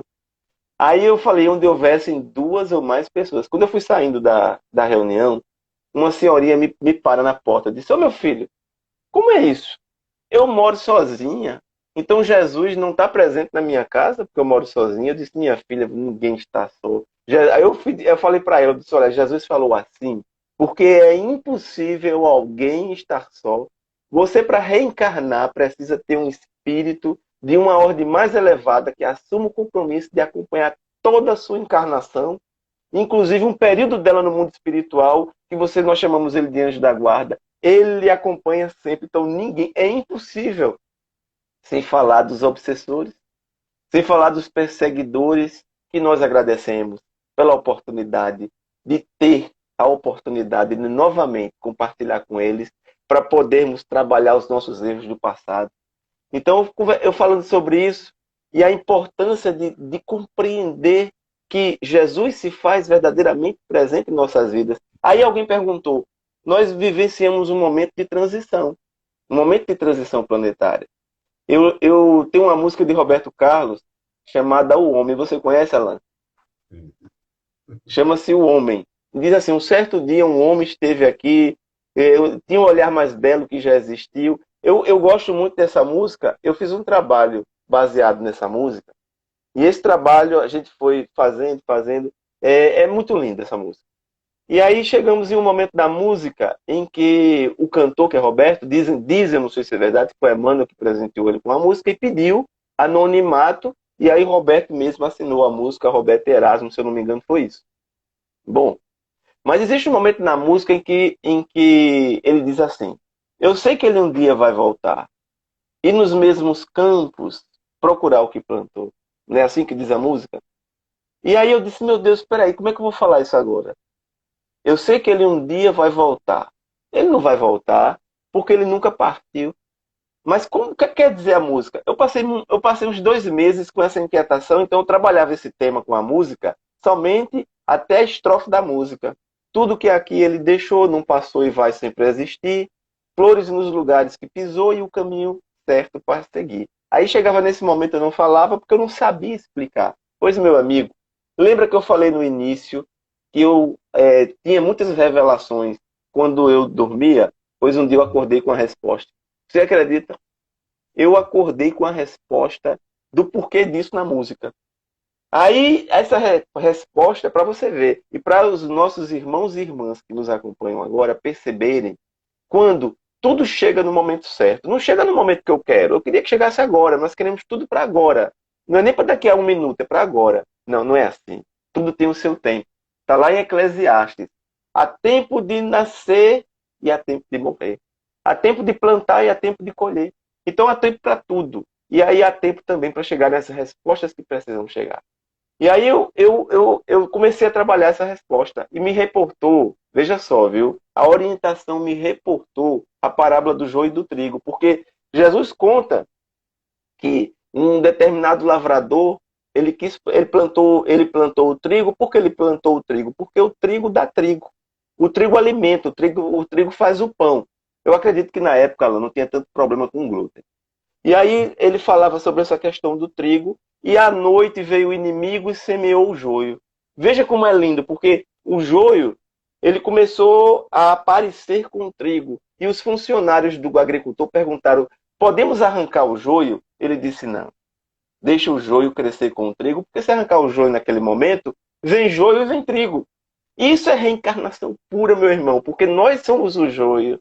Aí eu falei: onde houvessem duas ou mais pessoas. Quando eu fui saindo da reunião, uma senhorinha me para na porta e disse: ô meu filho, como é isso? Eu moro sozinha, então Jesus não está presente na minha casa porque eu moro sozinha. Eu disse: minha filha, ninguém está só. Aí eu falei para ela, eu disse: olha, Jesus falou assim, porque é impossível alguém estar só. Você, para reencarnar, precisa ter um espírito de uma ordem mais elevada que assuma o compromisso de acompanhar toda a sua encarnação, inclusive um período dela no mundo espiritual, que nós chamamos ele de anjo da guarda. Ele acompanha sempre, então ninguém, é impossível, sem falar dos obsessores, sem falar dos perseguidores, que nós agradecemos pela oportunidade de ter a oportunidade de novamente compartilhar com eles, para podermos trabalhar os nossos erros do passado. Então, eu falando sobre isso, e a importância de compreender que Jesus se faz verdadeiramente presente em nossas vidas. Aí alguém perguntou: nós vivenciamos um momento de transição planetária. Eu tenho uma música de Roberto Carlos chamada O Homem. Você conhece, Alan? Chama-se O Homem. Diz assim: um certo dia um homem esteve aqui, tinha um olhar mais belo que já existiu. Eu gosto muito dessa música. Eu fiz um trabalho baseado nessa música. E esse trabalho a gente foi fazendo, fazendo. É muito linda essa música. E aí chegamos em um momento da música em que o cantor, que é Roberto, dizem, não sei se é verdade, foi Emmanuel que presenteou ele com a música e pediu anonimato. E aí Roberto mesmo assinou a música, Roberto Erasmo, se eu não me engano, foi isso. Bom, mas existe um momento na música em que ele diz assim: eu sei que ele um dia vai voltar e nos mesmos campos procurar o que plantou. Não é assim que diz a música? E aí eu disse: meu Deus, peraí, como é que eu vou falar isso agora? Eu sei que ele um dia vai voltar. Ele não vai voltar porque ele nunca partiu. Mas como que quer dizer a música? Eu passei uns 2 meses com essa inquietação, então eu trabalhava esse tema com a música somente até a estrofe da música. Tudo que aqui ele deixou não passou e vai sempre existir. Flores nos lugares que pisou e o caminho certo para seguir. Aí chegava nesse momento eu não falava porque eu não sabia explicar. Pois, meu amigo, lembra que eu falei no início que eu tinha muitas revelações quando eu dormia? Pois um dia eu acordei com a resposta. Você acredita? Eu acordei com a resposta do porquê disso na música. Aí, essa resposta é para você ver, e para os nossos irmãos e irmãs que nos acompanham agora perceberem, quando tudo chega no momento certo. Não chega no momento que eu quero. Eu queria que chegasse agora. Nós queremos tudo para agora. Não é nem para daqui a um minuto, é para agora. Não, não é assim. Tudo tem o seu tempo. Está lá em Eclesiastes. Há tempo de nascer e há tempo de morrer. Há tempo de plantar e há tempo de colher. Então há tempo para tudo. E aí há tempo também para chegar nessas respostas que precisam chegar. E aí eu comecei a trabalhar essa resposta e me reportou, veja só, viu? A orientação me reportou a parábola do joio e do trigo, porque Jesus conta que um determinado lavrador, ele plantou o trigo. Por que ele plantou o trigo? Porque o trigo dá trigo. O trigo alimenta, o trigo faz o pão. Eu acredito que na época ela não tinha tanto problema com glúten. E aí ele falava sobre essa questão do trigo, e à noite veio o inimigo e semeou o joio. Veja como é lindo, porque o joio, ele começou a aparecer com o trigo, e os funcionários do agricultor perguntaram: podemos arrancar o joio? Ele disse: não, deixa o joio crescer com o trigo, porque se arrancar o joio naquele momento, vem joio e vem trigo. Isso é reencarnação pura, meu irmão, porque nós somos o joio.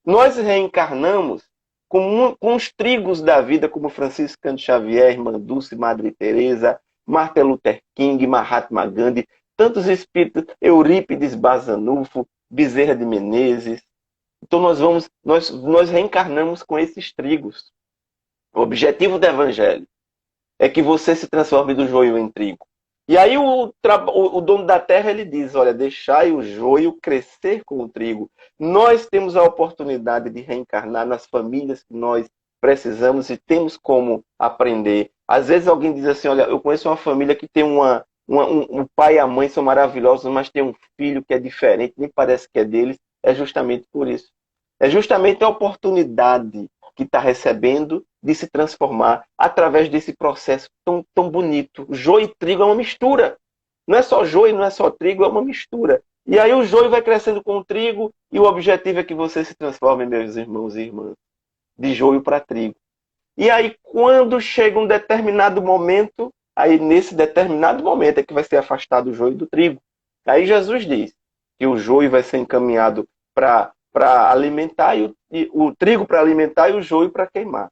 Nós reencarnamos com os trigos da vida, como Francisco Cândido Xavier, Irmã Dulce, Madre Teresa, Martin Luther King, Mahatma Gandhi, tantos espíritos, Eurípides Bazanufo, Bezerra de Menezes. Então nós reencarnamos com esses trigos. O objetivo do Evangelho é que você se transforme do joio em trigo. E aí o dono da terra ele diz: olha, deixai o joio crescer com o trigo. Nós temos a oportunidade de reencarnar nas famílias que nós precisamos e temos como aprender. Às vezes alguém diz assim: olha, eu conheço uma família que tem um pai e a mãe são maravilhosos, mas tem um filho que é diferente, nem parece que é deles. É justamente por isso. É justamente a oportunidade que está recebendo de se transformar através desse processo tão, tão bonito. Joio e trigo é uma mistura. Não é só joio, não é só trigo, é uma mistura. E aí o joio vai crescendo com o trigo e o objetivo é que você se transforme, meus irmãos e irmãs, de joio para trigo. E aí quando chega um determinado momento, aí nesse determinado momento é que vai ser afastado o joio do trigo. Aí Jesus diz que o joio vai ser encaminhado para alimentar e o trigo para alimentar e o joio para queimar.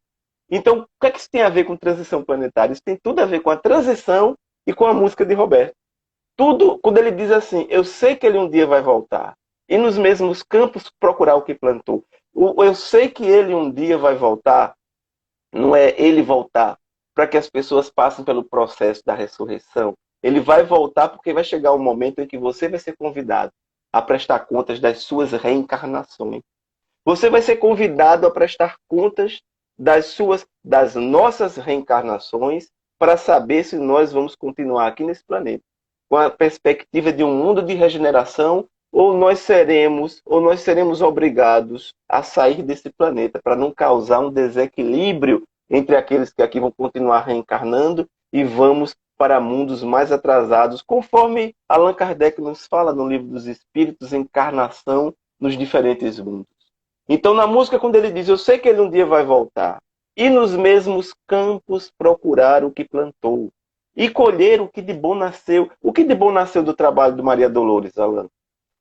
Então, o que é que isso tem a ver com transição planetária? Isso tem tudo a ver com a transição e com a música de Roberto. Tudo, quando ele diz assim: eu sei que ele um dia vai voltar e nos mesmos campos procurar o que plantou. Eu sei que ele um dia vai voltar, não é ele voltar para que as pessoas passem pelo processo da ressurreição. Ele vai voltar porque vai chegar um momento em que você vai ser convidado a prestar contas das suas reencarnações. Você vai ser convidado a prestar contas das nossas reencarnações para saber se nós vamos continuar aqui nesse planeta com a perspectiva de um mundo de regeneração ou nós seremos obrigados a sair desse planeta para não causar um desequilíbrio entre aqueles que aqui vão continuar reencarnando e vamos para mundos mais atrasados, conforme Allan Kardec nos fala no Livro dos Espíritos, encarnação nos diferentes mundos. Então, na música, quando ele diz, eu sei que ele um dia vai voltar, e nos mesmos campos procurar o que plantou, e colher o que de bom nasceu. O que de bom nasceu do trabalho do Maria Dolores, Allan?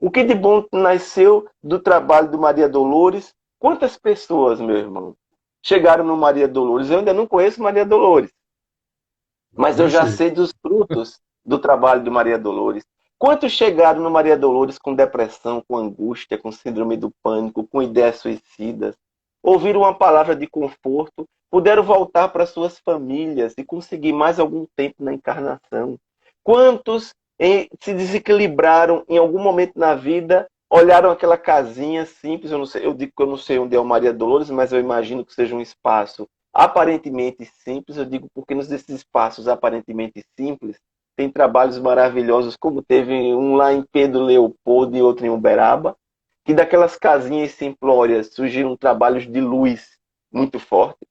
O que de bom nasceu do trabalho do Maria Dolores? Quantas pessoas, meu irmão, chegaram no Maria Dolores? Eu ainda não conheço Maria Dolores, mas eu já sei dos frutos do trabalho do Maria Dolores. Quantos chegaram no Maria Dolores com depressão, com angústia, com síndrome do pânico, com ideias suicidas? Ouviram uma palavra de conforto, puderam voltar para suas famílias e conseguir mais algum tempo na encarnação? Quantos se desequilibraram em algum momento na vida, olharam aquela casinha simples, eu não sei, eu digo que eu não sei onde é o Maria Dolores, mas eu imagino que seja um espaço aparentemente simples, eu digo porque nesses espaços aparentemente simples, tem trabalhos maravilhosos, como teve um lá em Pedro Leopoldo e outro em Uberaba, que daquelas casinhas simplórias surgiram trabalhos de luz muito fortes.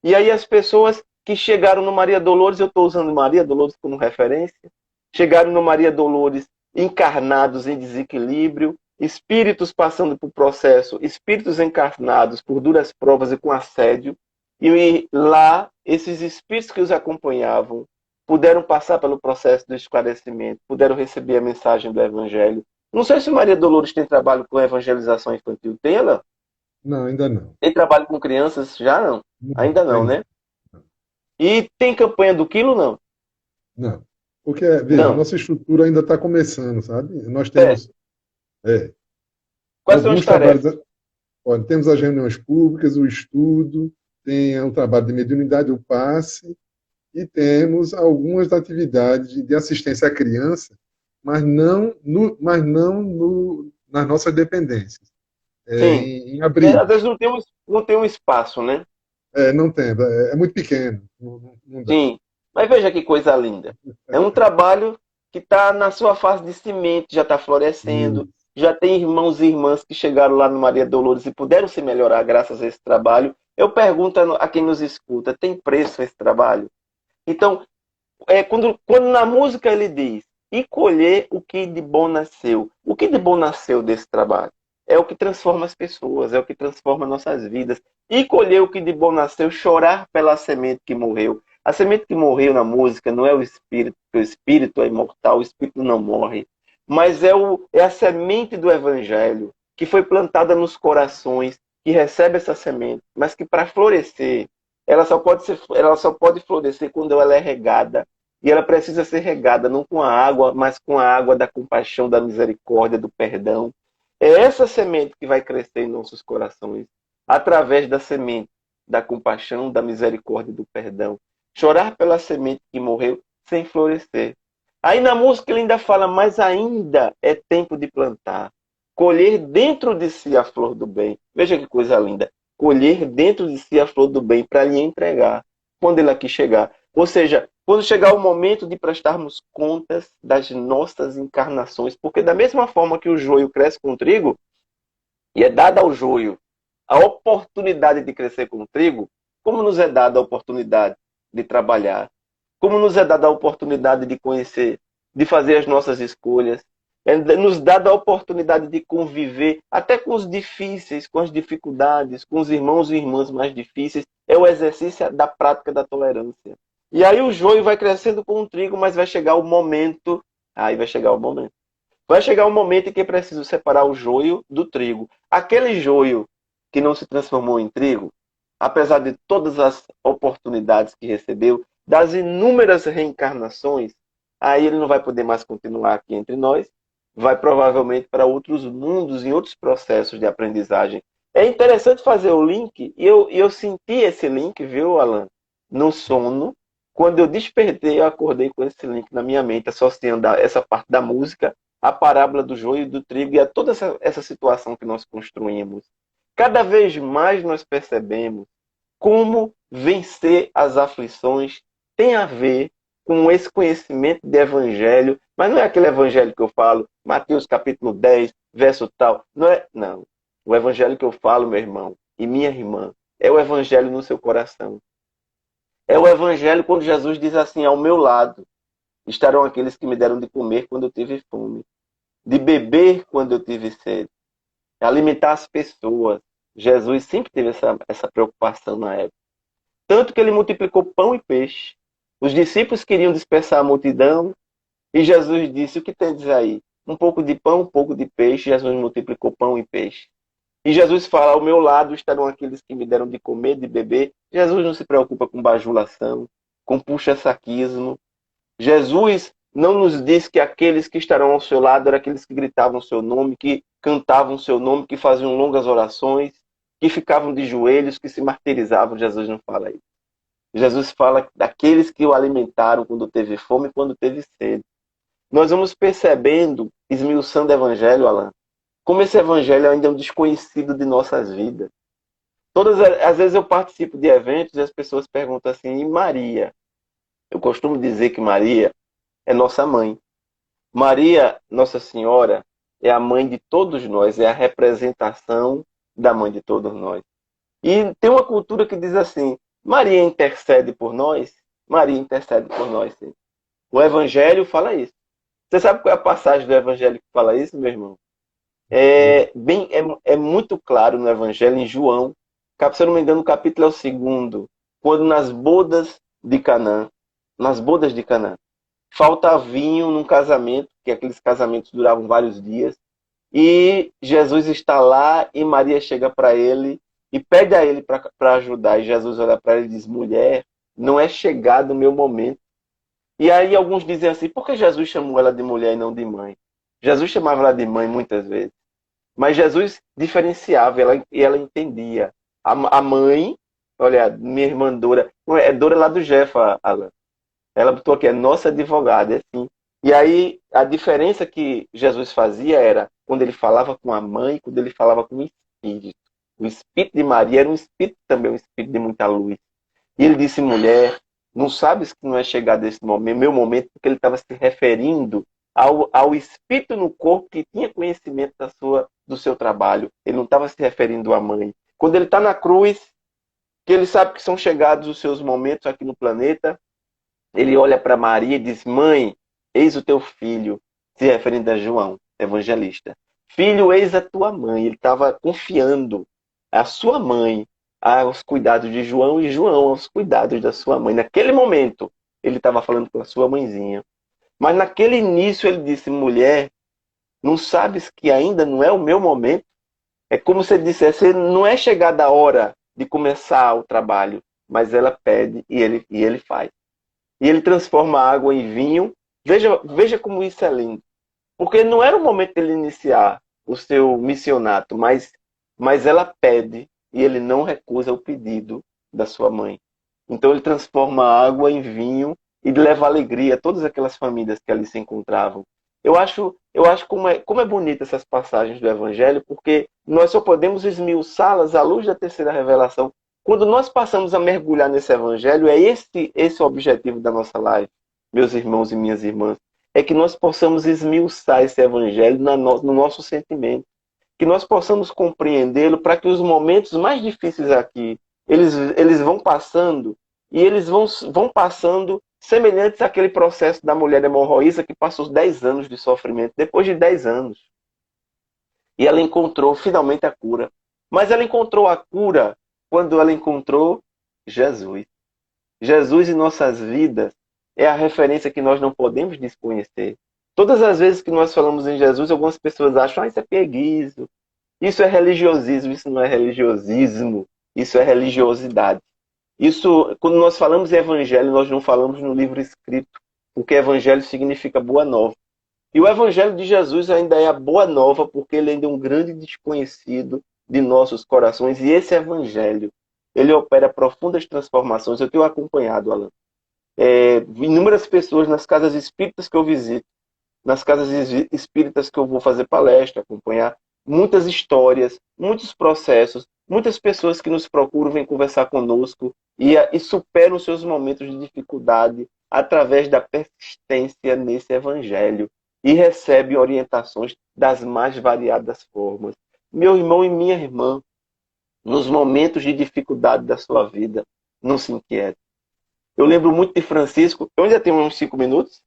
E aí as pessoas que chegaram no Maria Dolores, eu estou usando Maria Dolores como referência, chegaram no Maria Dolores encarnados em desequilíbrio, espíritos passando por processo, espíritos encarnados por duras provas e com assédio, e lá esses espíritos que os acompanhavam puderam passar pelo processo do esclarecimento, puderam receber a mensagem do Evangelho. Não sei se Maria Dolores tem trabalho com evangelização infantil. Tem ela? Não, ainda não. Tem trabalho com crianças? Já não. Ainda não, Ainda né? E tem campanha do quilo, não? não. Porque, veja, a Não. nossa estrutura ainda está começando, sabe? Nós É. temos Quais são as alguns trabalhos. tarefas? Olha, temos as reuniões públicas, o estudo, tem o trabalho de mediunidade, o passe, e temos algumas atividades de assistência à criança, mas não nas nossas dependências. Sim. Em Às vezes abrigos. não tem um espaço, né? Não tem, é muito pequeno, não dá. Sim. Mas veja que coisa linda. É um trabalho que está na sua fase de semente, já está florescendo. Isso. Já tem irmãos e irmãs que chegaram lá no Maria Dolores e puderam se melhorar graças a esse trabalho. Eu pergunto a quem nos escuta, tem preço esse trabalho? Então, quando na música ele diz, e colher o que de bom nasceu. O que de bom nasceu desse trabalho? É o que transforma as pessoas, é o que transforma nossas vidas. E colher o que de bom nasceu, chorar pela semente que morreu. A semente que morreu na música não é o espírito, porque o espírito é imortal, o espírito não morre. Mas é a semente do evangelho que foi plantada nos corações, que recebe essa semente, mas que para florescer, ela só pode florescer quando ela é regada. E ela precisa ser regada não com a água, mas com a água da compaixão, da misericórdia, do perdão. É essa semente que vai crescer em nossos corações, através da semente da compaixão, da misericórdia e do perdão. Chorar pela semente que morreu sem florescer. Aí na música ele ainda fala, mas ainda é tempo de plantar. Colher dentro de si a flor do bem. Veja que coisa linda. Colher dentro de si a flor do bem para lhe entregar quando ele aqui chegar. Ou seja, quando chegar o momento de prestarmos contas das nossas encarnações, porque da mesma forma que o joio cresce com o trigo, e é dada ao joio a oportunidade de crescer com o trigo, como nos é dada a oportunidade de trabalhar, como nos é dada a oportunidade de conhecer, de fazer as nossas escolhas, é nos dada a oportunidade de conviver até com os difíceis, com as dificuldades, com os irmãos e irmãs mais difíceis, é o exercício da prática da tolerância. E aí o joio vai crescendo com o trigo, mas vai chegar o momento, aí vai chegar o momento. Vai chegar o momento em que é preciso separar o joio do trigo. Aquele joio que não se transformou em trigo, apesar de todas as oportunidades que recebeu, das inúmeras reencarnações, aí ele não vai poder mais continuar aqui entre nós, vai provavelmente para outros mundos, em outros processos de aprendizagem. É interessante fazer o link, e eu senti esse link, viu, Alan? No sono, quando eu despertei, eu acordei com esse link na minha mente, associando essa parte da música à parábola do joio e do trigo e a toda essa situação que nós construímos. Cada vez mais nós percebemos como vencer as aflições tem a ver com esse conhecimento de evangelho, mas não é aquele evangelho que eu falo, Mateus capítulo 10, verso tal, não. O evangelho que eu falo, meu irmão e minha irmã, é o evangelho no seu coração. É o evangelho quando Jesus diz assim, ao meu lado, estarão aqueles que me deram de comer quando eu tive fome, de beber quando eu tive sede, alimentar as pessoas. Jesus sempre teve essa preocupação na época. Tanto que ele multiplicou pão e peixe. Os discípulos queriam dispersar a multidão e Jesus disse: o que tendes aí? Um pouco de pão, um pouco de peixe. Jesus multiplicou pão e peixe. E Jesus fala: ao meu lado estarão aqueles que me deram de comer, de beber. Jesus não se preocupa com bajulação, com puxa-saquismo. Jesus não nos diz que aqueles que estarão ao seu lado eram aqueles que gritavam o seu nome, que cantavam o seu nome, que faziam longas orações, que ficavam de joelhos, que se martirizavam. Jesus não fala isso. Jesus fala daqueles que o alimentaram quando teve fome e quando teve sede. Nós vamos percebendo, esmiuçando o evangelho, Alan, como esse evangelho ainda é um desconhecido de nossas vidas. Todas as vezes eu participo de eventos e as pessoas perguntam assim: e Maria? Eu costumo dizer que Maria é nossa mãe. Maria, Nossa Senhora, é a mãe de todos nós, é a representação da mãe de todos nós. E tem uma cultura que diz assim: Maria intercede por nós? Maria intercede por nós, sim. O Evangelho fala isso. Você sabe qual é a passagem do Evangelho que fala isso, meu irmão? É muito claro no Evangelho, em João, se eu não me engano, o capítulo é o 2º, quando nas bodas de Canaã, falta vinho num casamento, que aqueles casamentos duravam vários dias, e Jesus está lá e Maria chega para ele e pede a ele para ajudar. E Jesus olha para ele e diz: mulher, não é chegado o meu momento. E aí alguns dizem assim: por que Jesus chamou ela de mulher e não de mãe? Jesus chamava ela de mãe muitas vezes. Mas Jesus diferenciava e ela entendia. A mãe, olha, minha irmã Dora, é Dora lá do Jefa, Alan. Ela botou aqui: é nossa advogada, é assim. E aí, a diferença que Jesus fazia era quando ele falava com a mãe, quando ele falava com o Espírito. O Espírito de Maria era um Espírito também, um Espírito de muita luz. E ele disse: mulher, não sabes que não é chegado esse momento, meu momento, porque ele estava se referindo ao Espírito no corpo que tinha conhecimento do seu trabalho. Ele não estava se referindo à mãe. Quando ele está na cruz, que ele sabe que são chegados os seus momentos aqui no planeta, ele olha para Maria e diz: mãe, eis o teu filho, se referindo a João, evangelista. Filho, eis a tua mãe. Ele estava confiando a sua mãe aos cuidados de João e João aos cuidados da sua mãe. Naquele momento, ele estava falando com a sua mãezinha. Mas naquele início ele disse: mulher, não sabes que ainda não é o meu momento? É como se ele dissesse: não é chegada a hora de começar o trabalho, mas ela pede e ele faz. E ele transforma a água em vinho. Veja como isso é lindo. Porque não era o momento dele iniciar o seu missionato, mas ela pede e ele não recusa o pedido da sua mãe. Então ele transforma a água em vinho e leva alegria a todas aquelas famílias que ali se encontravam. Eu acho como é bonita essas passagens do Evangelho, porque nós só podemos esmiuçá-las à luz da terceira revelação. Quando nós passamos a mergulhar nesse Evangelho, é esse o objetivo da nossa live, meus irmãos e minhas irmãs, é que nós possamos esmiuçar esse Evangelho no nosso sentimento, que nós possamos compreendê-lo para que os momentos mais difíceis aqui, eles vão passando, e eles vão passando semelhantes àquele processo da mulher hemorroísa que passou 10 anos de sofrimento, depois de 10 anos. E ela encontrou finalmente a cura. Mas ela encontrou a cura quando ela encontrou Jesus. Jesus em nossas vidas é a referência que nós não podemos desconhecer. Todas as vezes que nós falamos em Jesus, algumas pessoas acham: isso é pieguismo, isso é religiosismo. Isso não é religiosismo, isso é religiosidade. Isso, quando nós falamos em evangelho, nós não falamos no livro escrito, porque evangelho significa boa nova. E o evangelho de Jesus ainda é a boa nova, porque ele ainda é um grande desconhecido de nossos corações. E esse evangelho, ele opera profundas transformações. Eu tenho acompanhado, Alan, inúmeras pessoas nas casas espíritas que eu visito, nas casas espíritas que eu vou fazer palestra, acompanhar, muitas histórias, muitos processos, muitas pessoas que nos procuram, vêm conversar conosco e superam os seus momentos de dificuldade através da persistência nesse evangelho e recebem orientações das mais variadas formas. Meu irmão e minha irmã, nos momentos de dificuldade da sua vida, não se inquiete. Eu lembro muito de Francisco. Eu ainda tenho uns 5 minutos.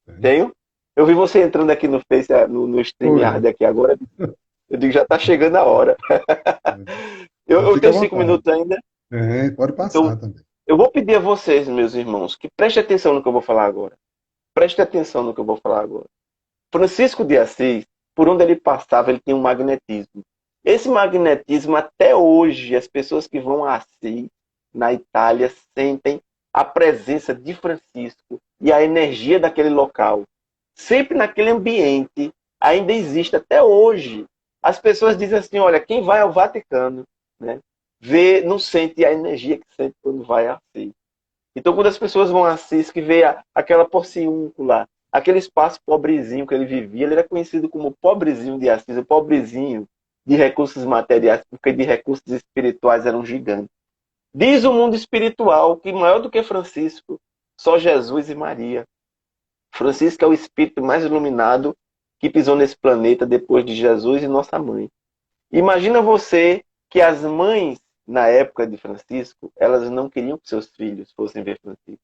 Tem. Tenho. Eu vi você entrando aqui no Face, no Foi. StreamYard aqui agora. Eu digo, já está chegando a hora. Então Eu fica à tenho 5 minutos vontade. ainda. É, pode Então, passar também. eu vou pedir a vocês, meus irmãos, que prestem atenção no que eu vou falar agora. Preste atenção no que eu vou falar agora. Francisco de Assis, por onde ele passava, ele tinha um magnetismo. Esse magnetismo, até hoje, as pessoas que vão a Assis, na Itália, sentem a presença de Francisco e a energia daquele local. Sempre naquele ambiente, ainda existe até hoje. As pessoas dizem assim, olha, quem vai ao Vaticano, né, vê, não sente a energia que sente quando vai a Assis. Então, quando as pessoas vão a Assis, que vê aquela porciúncula, aquele espaço pobrezinho que ele vivia, ele era conhecido como pobrezinho de Assis, o pobrezinho de recursos materiais, porque de recursos espirituais era um gigante. Diz o mundo espiritual que maior do que Francisco, só Jesus e Maria. Francisco é o espírito mais iluminado que pisou nesse planeta depois de Jesus e nossa mãe. Imagina você que as mães, na época de Francisco, elas não queriam que seus filhos fossem ver Francisco.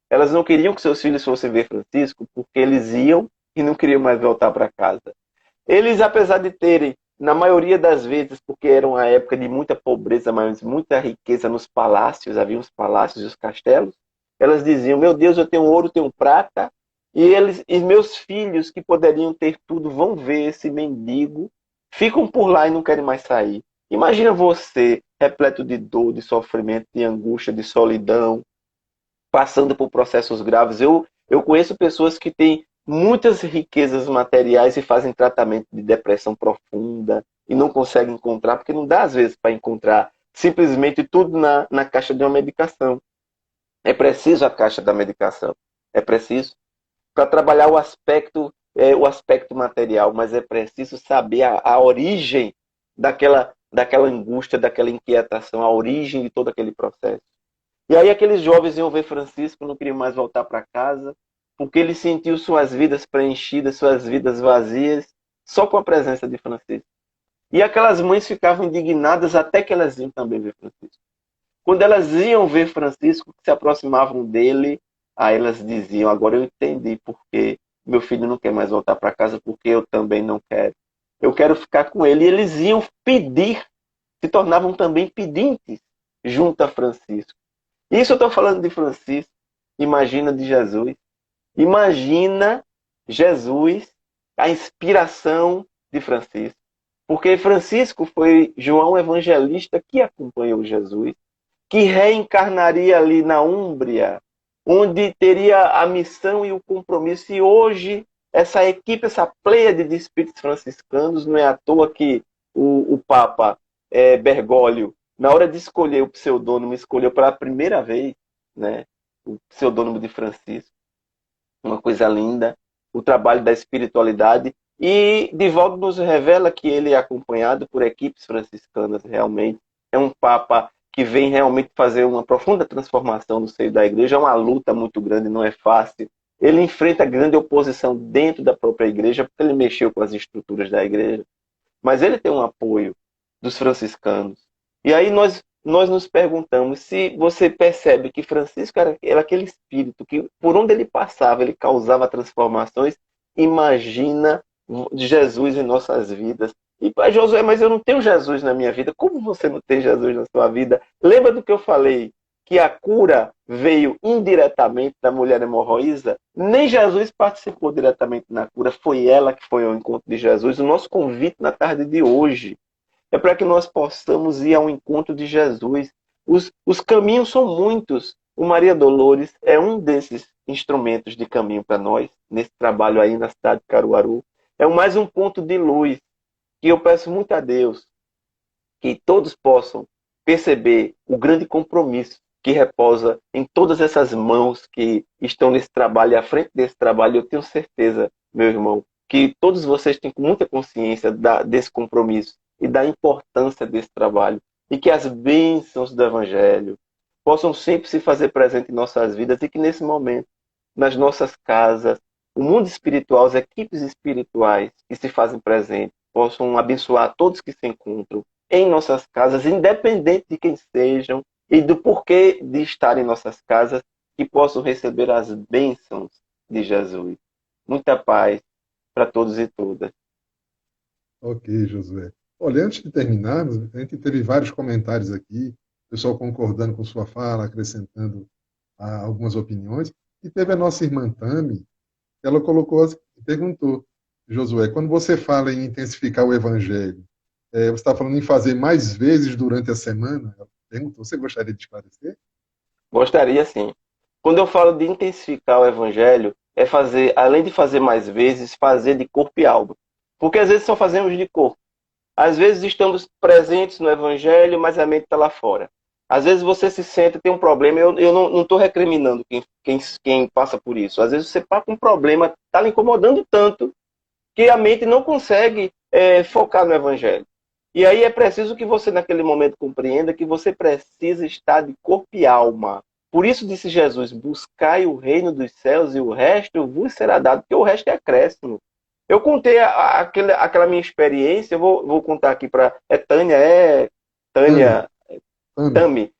Elas não queriam que seus filhos fossem ver Francisco porque eles iam e não queriam mais voltar para casa. Eles, apesar de terem, na maioria das vezes, porque era uma época de muita pobreza, mas muita riqueza nos palácios, havia os palácios e os castelos, elas diziam, meu Deus, eu tenho ouro, tenho prata, e meus filhos que poderiam ter tudo vão ver esse mendigo, ficam por lá e não querem mais sair. Imagina você, repleto de dor, de sofrimento, de angústia, de solidão, passando por processos graves. Eu conheço pessoas que têm muitas riquezas materiais e fazem tratamento de depressão profunda e não conseguem encontrar, porque não dá às vezes para encontrar simplesmente tudo na caixa de uma medicação. É preciso a caixa da medicação. É preciso para trabalhar o aspecto material, mas é preciso saber a origem daquela angústia, daquela inquietação, a origem de todo aquele processo. E aí aqueles jovens iam ver Francisco, não queriam mais voltar para casa, porque ele sentiu suas vidas preenchidas, suas vidas vazias, só com a presença de Francisco. E aquelas mães ficavam indignadas até que elas iam também ver Francisco. Quando elas iam ver Francisco, que se aproximavam dele, aí elas diziam, agora eu entendi porque meu filho não quer mais voltar para casa, porque eu também não quero. Eu quero ficar com ele. E eles iam pedir, se tornavam também pedintes junto a Francisco. Isso eu estou falando de Francisco. Imagina de Jesus. Imagina Jesus, a inspiração de Francisco. Porque Francisco foi João Evangelista que acompanhou Jesus, que reencarnaria ali na Úmbria, onde teria a missão e o compromisso. E hoje, essa equipe, essa pleiade de espíritos franciscanos, não é à toa que o Papa Bergoglio, na hora de escolher o pseudônimo, escolheu pela primeira vez, né, o pseudônimo de Francisco. Uma coisa linda, o trabalho da espiritualidade. E Divaldo nos revela que ele é acompanhado por equipes franciscanas, realmente. É um Papa que vem realmente fazer uma profunda transformação no seio da igreja. É uma luta muito grande, não é fácil. Ele enfrenta grande oposição dentro da própria igreja, porque ele mexeu com as estruturas da igreja. Mas ele tem um apoio dos franciscanos. E aí nós nos perguntamos se você percebe que Francisco era aquele espírito que, por onde ele passava, ele causava transformações. Imagina Jesus em nossas vidas. E pai Josué, mas eu não tenho Jesus na minha vida. Como você não tem Jesus na sua vida? Lembra do que eu falei? Que a cura veio indiretamente da mulher hemorroísa? Nem Jesus participou diretamente na cura, foi ela que foi ao encontro de Jesus. O nosso convite na tarde de hoje é para que nós possamos ir ao encontro de Jesus. Os caminhos são muitos. O Maria Dolores é um desses instrumentos de caminho para nós, nesse trabalho aí na cidade de Caruaru. É mais um ponto de luz que eu peço muito a Deus que todos possam perceber o grande compromisso que repousa em todas essas mãos que estão nesse trabalho e à frente desse trabalho. Eu tenho certeza, meu irmão, que todos vocês têm muita consciência desse compromisso e da importância desse trabalho e que as bênçãos do Evangelho possam sempre se fazer presente em nossas vidas e que nesse momento, nas nossas casas, o mundo espiritual, as equipes espirituais que se fazem presentes, possam abençoar todos que se encontram em nossas casas, independente de quem sejam e do porquê de estar em nossas casas, que possam receber as bênçãos de Jesus. muita paz para todos e todas. Ok, Josué. Olha, antes de terminarmos, a gente teve vários comentários aqui, pessoal concordando com sua fala, acrescentando algumas opiniões, e teve a nossa irmã Tami, ela colocou, perguntou, Josué, quando você fala em intensificar o evangelho, você está falando em fazer mais vezes durante a semana? Ela perguntou, você gostaria de esclarecer? Gostaria sim. Quando eu falo de intensificar o evangelho, é fazer, além de fazer mais vezes, fazer de corpo e alma. Porque às vezes só fazemos de corpo. Às vezes estamos presentes no evangelho, mas a mente está lá fora. Às vezes você se sente, tem um problema, eu não estou recriminando quem passa por isso. Às vezes você está com um problema, está lhe incomodando tanto, que a mente não consegue focar no evangelho. E aí é preciso que você, naquele momento, compreenda que você precisa estar de corpo e alma. Por isso disse Jesus, buscai o reino dos céus e o resto vos será dado, porque o resto é acréscimo. Eu contei aquela minha experiência, eu vou contar aqui para... Tami, Tânia, Tami, Tami.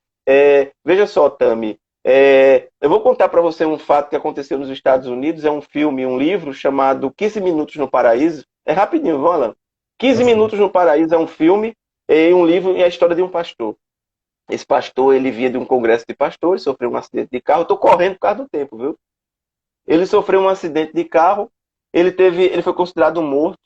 Veja só, Tami, eu vou contar para você um fato que aconteceu nos Estados Unidos, é um filme, um livro chamado 15 Minutos no Paraíso. É rapidinho, vamos lá. tá 15 certo. Minutos no Paraíso é um filme e um livro e a história de um pastor. Esse pastor, ele vinha de um congresso de pastores, sofreu um acidente de carro. Eu estou correndo por causa do tempo, viu? Ele sofreu um acidente de carro, ele foi considerado morto,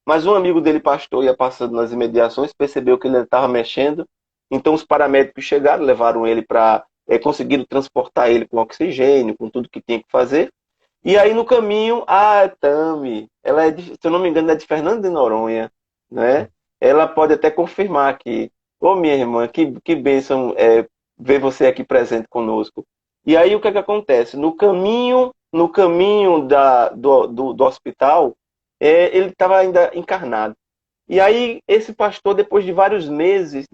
mas um amigo dele, pastor, ia passando nas imediações, percebeu que ele estava mexendo, então os paramédicos chegaram, levaram ele para... conseguiram transportar ele com oxigênio, com tudo que tinha que fazer. E aí no caminho, a Tami, ela se eu não me engano, é de Fernando de Noronha, né? Ela pode até confirmar aqui. Ô, minha irmã, que bênção ver você aqui presente conosco. E aí o que é que acontece? No caminho do hospital, ele estava ainda encarnado. E aí esse pastor, depois de vários meses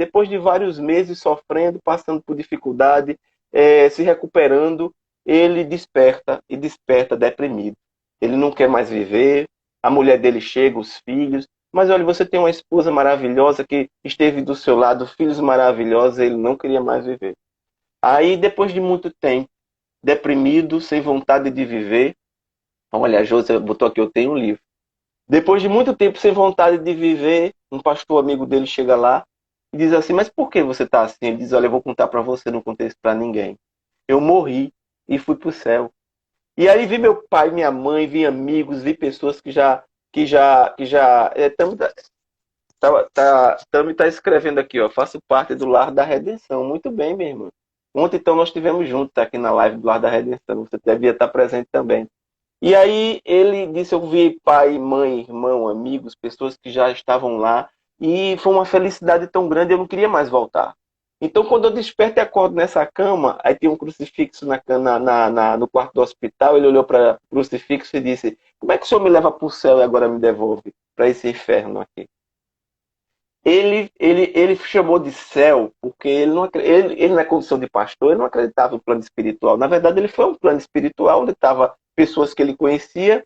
sofrendo, passando por dificuldade, se recuperando, ele desperta e desperta deprimido. Ele não quer mais viver, a mulher dele chega, os filhos, mas olha, você tem uma esposa maravilhosa que esteve do seu lado, filhos maravilhosos, ele não queria mais viver. Aí, depois de muito tempo, deprimido, sem vontade de viver, olha, a José botou aqui, eu tenho um livro. Depois de muito tempo sem vontade de viver, um pastor amigo dele chega lá e diz assim, mas por que você está assim? Ele diz, olha, eu vou contar para você, não contei isso para ninguém. Eu morri e fui para o céu. E aí vi meu pai, minha mãe, vi amigos, vi pessoas Tami tá escrevendo aqui, ó, faço parte do Lar da Redenção. Muito bem, minha irmã. Ontem, então, nós estivemos juntos aqui na live do Lar da Redenção. Você devia estar presente também. E aí ele disse, eu vi pai, mãe, irmão, amigos, pessoas que já estavam lá, e foi uma felicidade tão grande, eu não queria mais voltar. Então, quando eu desperto e acordo nessa cama, aí tem um crucifixo no quarto do hospital, ele olhou para o crucifixo e disse, como é que o senhor me leva para o céu e agora me devolve para esse inferno aqui? Ele chamou de céu porque ele, na condição de pastor, ele não acreditava no plano espiritual. Na verdade, ele foi um plano espiritual onde estavam pessoas que ele conhecia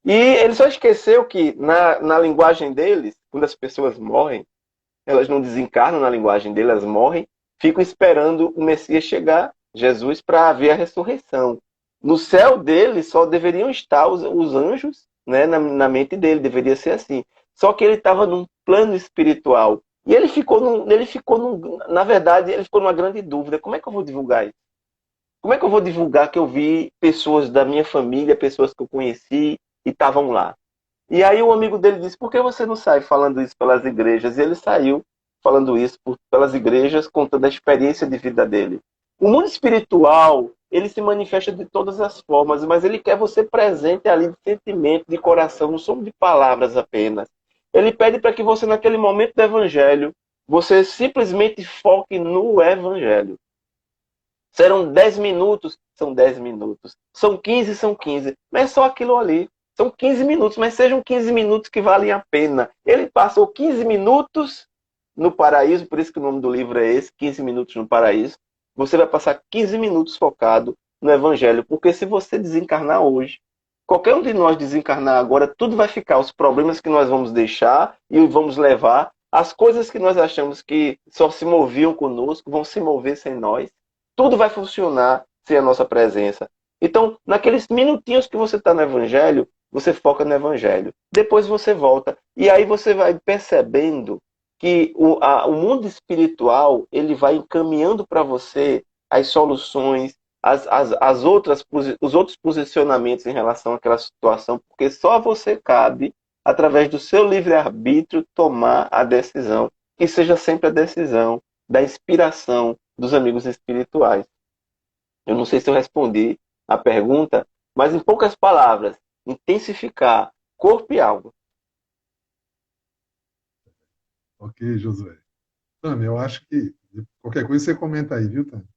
e ele só esqueceu que na linguagem deles, quando as pessoas morrem, elas não desencarnam na linguagem deles, elas morrem, ficam esperando o Messias chegar, Jesus, para ver a ressurreição. No céu dele só deveriam estar os anjos, né, na mente dele, deveria ser assim. Só que ele estava num plano espiritual. E na verdade, ele ficou numa grande dúvida. Como é que eu vou divulgar isso? Como é que eu vou divulgar que eu vi pessoas da minha família, pessoas que eu conheci e estavam lá? E aí o amigo dele disse, por que você não sai falando isso pelas igrejas? E ele saiu falando isso pelas igrejas, contando a experiência de vida dele. O mundo espiritual, ele se manifesta de todas as formas, mas ele quer você presente ali de sentimento, de coração, não somos de palavras apenas. Ele pede para que você, naquele momento do evangelho, você simplesmente foque no evangelho. Serão 10 minutos, são 10 minutos. São 15, são 15. Mas é só aquilo ali. São 15 minutos, mas sejam 15 minutos que valem a pena. Ele passou 15 minutos no paraíso, por isso que o nome do livro é esse, 15 minutos no paraíso. Você vai passar 15 minutos focado no evangelho, porque se você desencarnar hoje, qualquer um de nós desencarnar agora, tudo vai ficar, os problemas que nós vamos deixar e vamos levar, as coisas que nós achamos que só se moviam conosco, vão se mover sem nós. Tudo vai funcionar sem a nossa presença. Então, naqueles minutinhos que você está no evangelho, você foca no evangelho. Depois você volta. E aí você vai percebendo que o mundo espiritual ele vai encaminhando para você as soluções, os outros posicionamentos em relação àquela situação, porque só você cabe, através do seu livre-arbítrio, tomar a decisão. Que seja sempre a decisão da inspiração dos amigos espirituais. Eu não sei se eu respondi a pergunta, mas em poucas palavras, intensificar corpo e alma. Ok, Josué. Tami, eu acho que qualquer coisa você comenta aí, viu, Tami?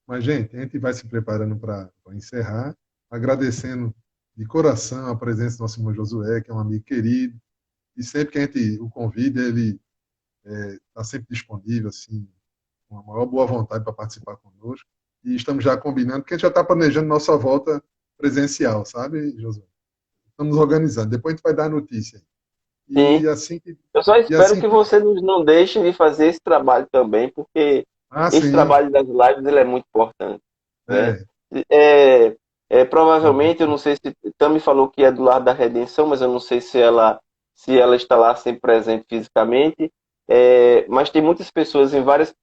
Mas, gente, a gente vai se preparando para encerrar, agradecendo de coração a presença do nosso irmão Josué, que é um amigo querido, e sempre que a gente o convida, ele está sempre disponível, assim, com a maior boa vontade para participar conosco. E estamos já combinando, porque a gente já está planejando nossa volta presencial, sabe, Josué? Estamos organizando. Depois a gente vai dar a notícia. Sim. E assim que. Eu só E espero assim que que. você não deixe de fazer esse trabalho também, porque Ah, esse sim. trabalho das lives ele é muito importante, né? É. Provavelmente, eu não sei se Tami falou que é do Lar da Redenção, mas eu não sei se ela está lá sempre presente fisicamente. Mas tem muitas pessoas em vários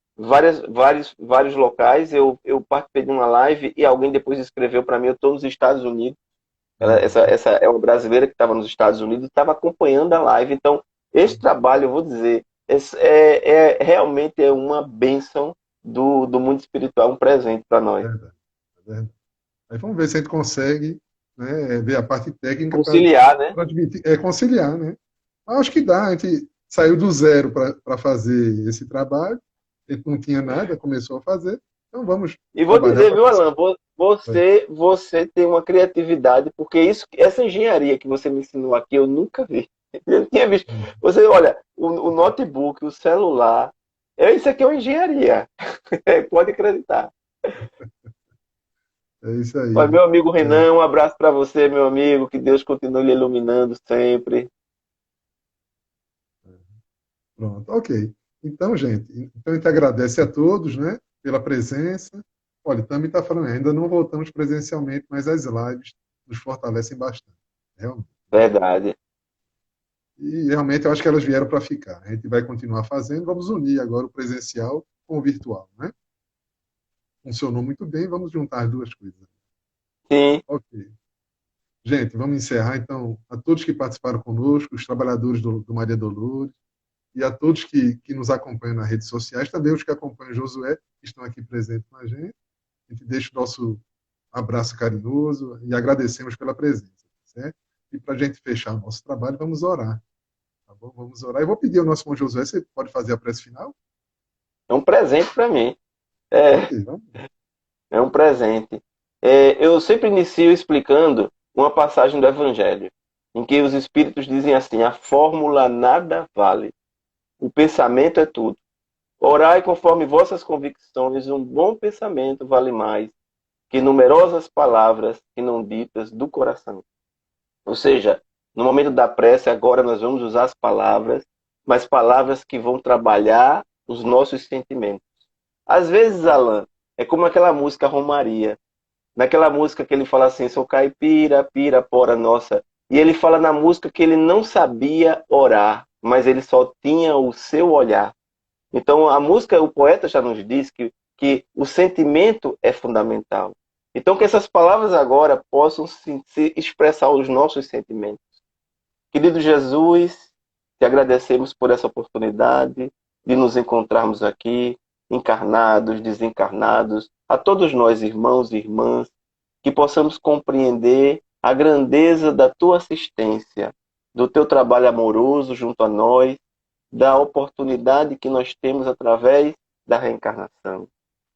locais. Eu participei de uma live e alguém depois escreveu para mim, eu estou nos Estados Unidos. Essa é uma brasileira que estava nos Estados Unidos e estava acompanhando a live. Então, esse trabalho, eu vou dizer, realmente é uma bênção do mundo espiritual, um presente para nós. Verdade, verdade. Aí vamos ver se a gente consegue, né, ver a parte técnica para Conciliar, né? conciliar, né? Acho que dá. A gente saiu do zero para fazer esse trabalho. A gente não tinha nada, começou a fazer. Então vamos E vou trabalhar dizer, para viu, conseguir. Alan, você tem uma criatividade, porque essa engenharia que você me ensinou aqui, eu nunca vi. Eu não tinha visto. Você, olha, o notebook, o celular, isso aqui é uma engenharia. Pode acreditar. É isso aí. Olha, meu amigo É, Renan, um abraço para você, meu amigo. Que Deus continue lhe iluminando sempre. pronto, ok. Então, gente, então a gente agradece a todos, né, pela presença. Olha, também está falando, ainda não voltamos presencialmente, mas as lives nos fortalecem bastante, realmente. Verdade. E realmente eu acho que elas vieram para ficar. A gente vai continuar fazendo, vamos unir agora o presencial com o virtual, né? Funcionou muito bem, vamos juntar as duas coisas. Sim. Ok. Gente, vamos encerrar então. A todos que participaram conosco, os trabalhadores do Maria Dolores, e a todos que nos acompanham nas redes sociais, também os que acompanham Josué, que estão aqui presentes com a gente. A gente deixa o nosso abraço carinhoso e agradecemos pela presença, certo? E para a gente fechar o nosso trabalho, vamos orar. Tá bom? Vamos orar. Eu vou pedir ao nosso irmão Josué, você pode fazer a prece final? É um presente para mim. É, Ok, vamos. é um presente. Eu sempre inicio explicando uma passagem do Evangelho, em que os Espíritos dizem assim: a fórmula nada vale, o pensamento é tudo. Orai conforme vossas convicções, um bom pensamento vale mais que numerosas palavras que não ditas do coração. Ou seja, no momento da prece, agora nós vamos usar as palavras, mas palavras que vão trabalhar os nossos sentimentos. Às vezes, Alan, é como aquela música Romaria. Naquela música que ele fala assim, sou caipira, pirapora nossa. E ele fala na música que ele não sabia orar, mas ele só tinha o seu olhar. Então, a música, o poeta já nos diz que o sentimento é fundamental. Então, que essas palavras agora possam se expressar os nossos sentimentos. Querido Jesus, te agradecemos por essa oportunidade de nos encontrarmos aqui, encarnados, desencarnados, a todos nós, irmãos e irmãs, que possamos compreender a grandeza da tua assistência, do teu trabalho amoroso junto a nós, da oportunidade que nós temos através da reencarnação.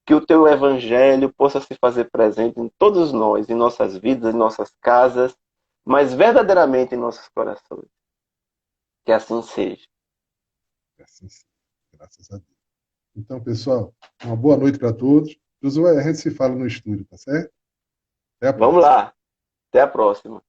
Que o teu evangelho possa se fazer presente em todos nós, em nossas vidas, em nossas casas, mas verdadeiramente em nossos corações. Que assim seja. Assim, sim. Graças a Deus. Então, pessoal, uma boa noite para todos. Josué, a gente se fala no estúdio, tá certo? Até a Vamos próxima. lá. Até a próxima.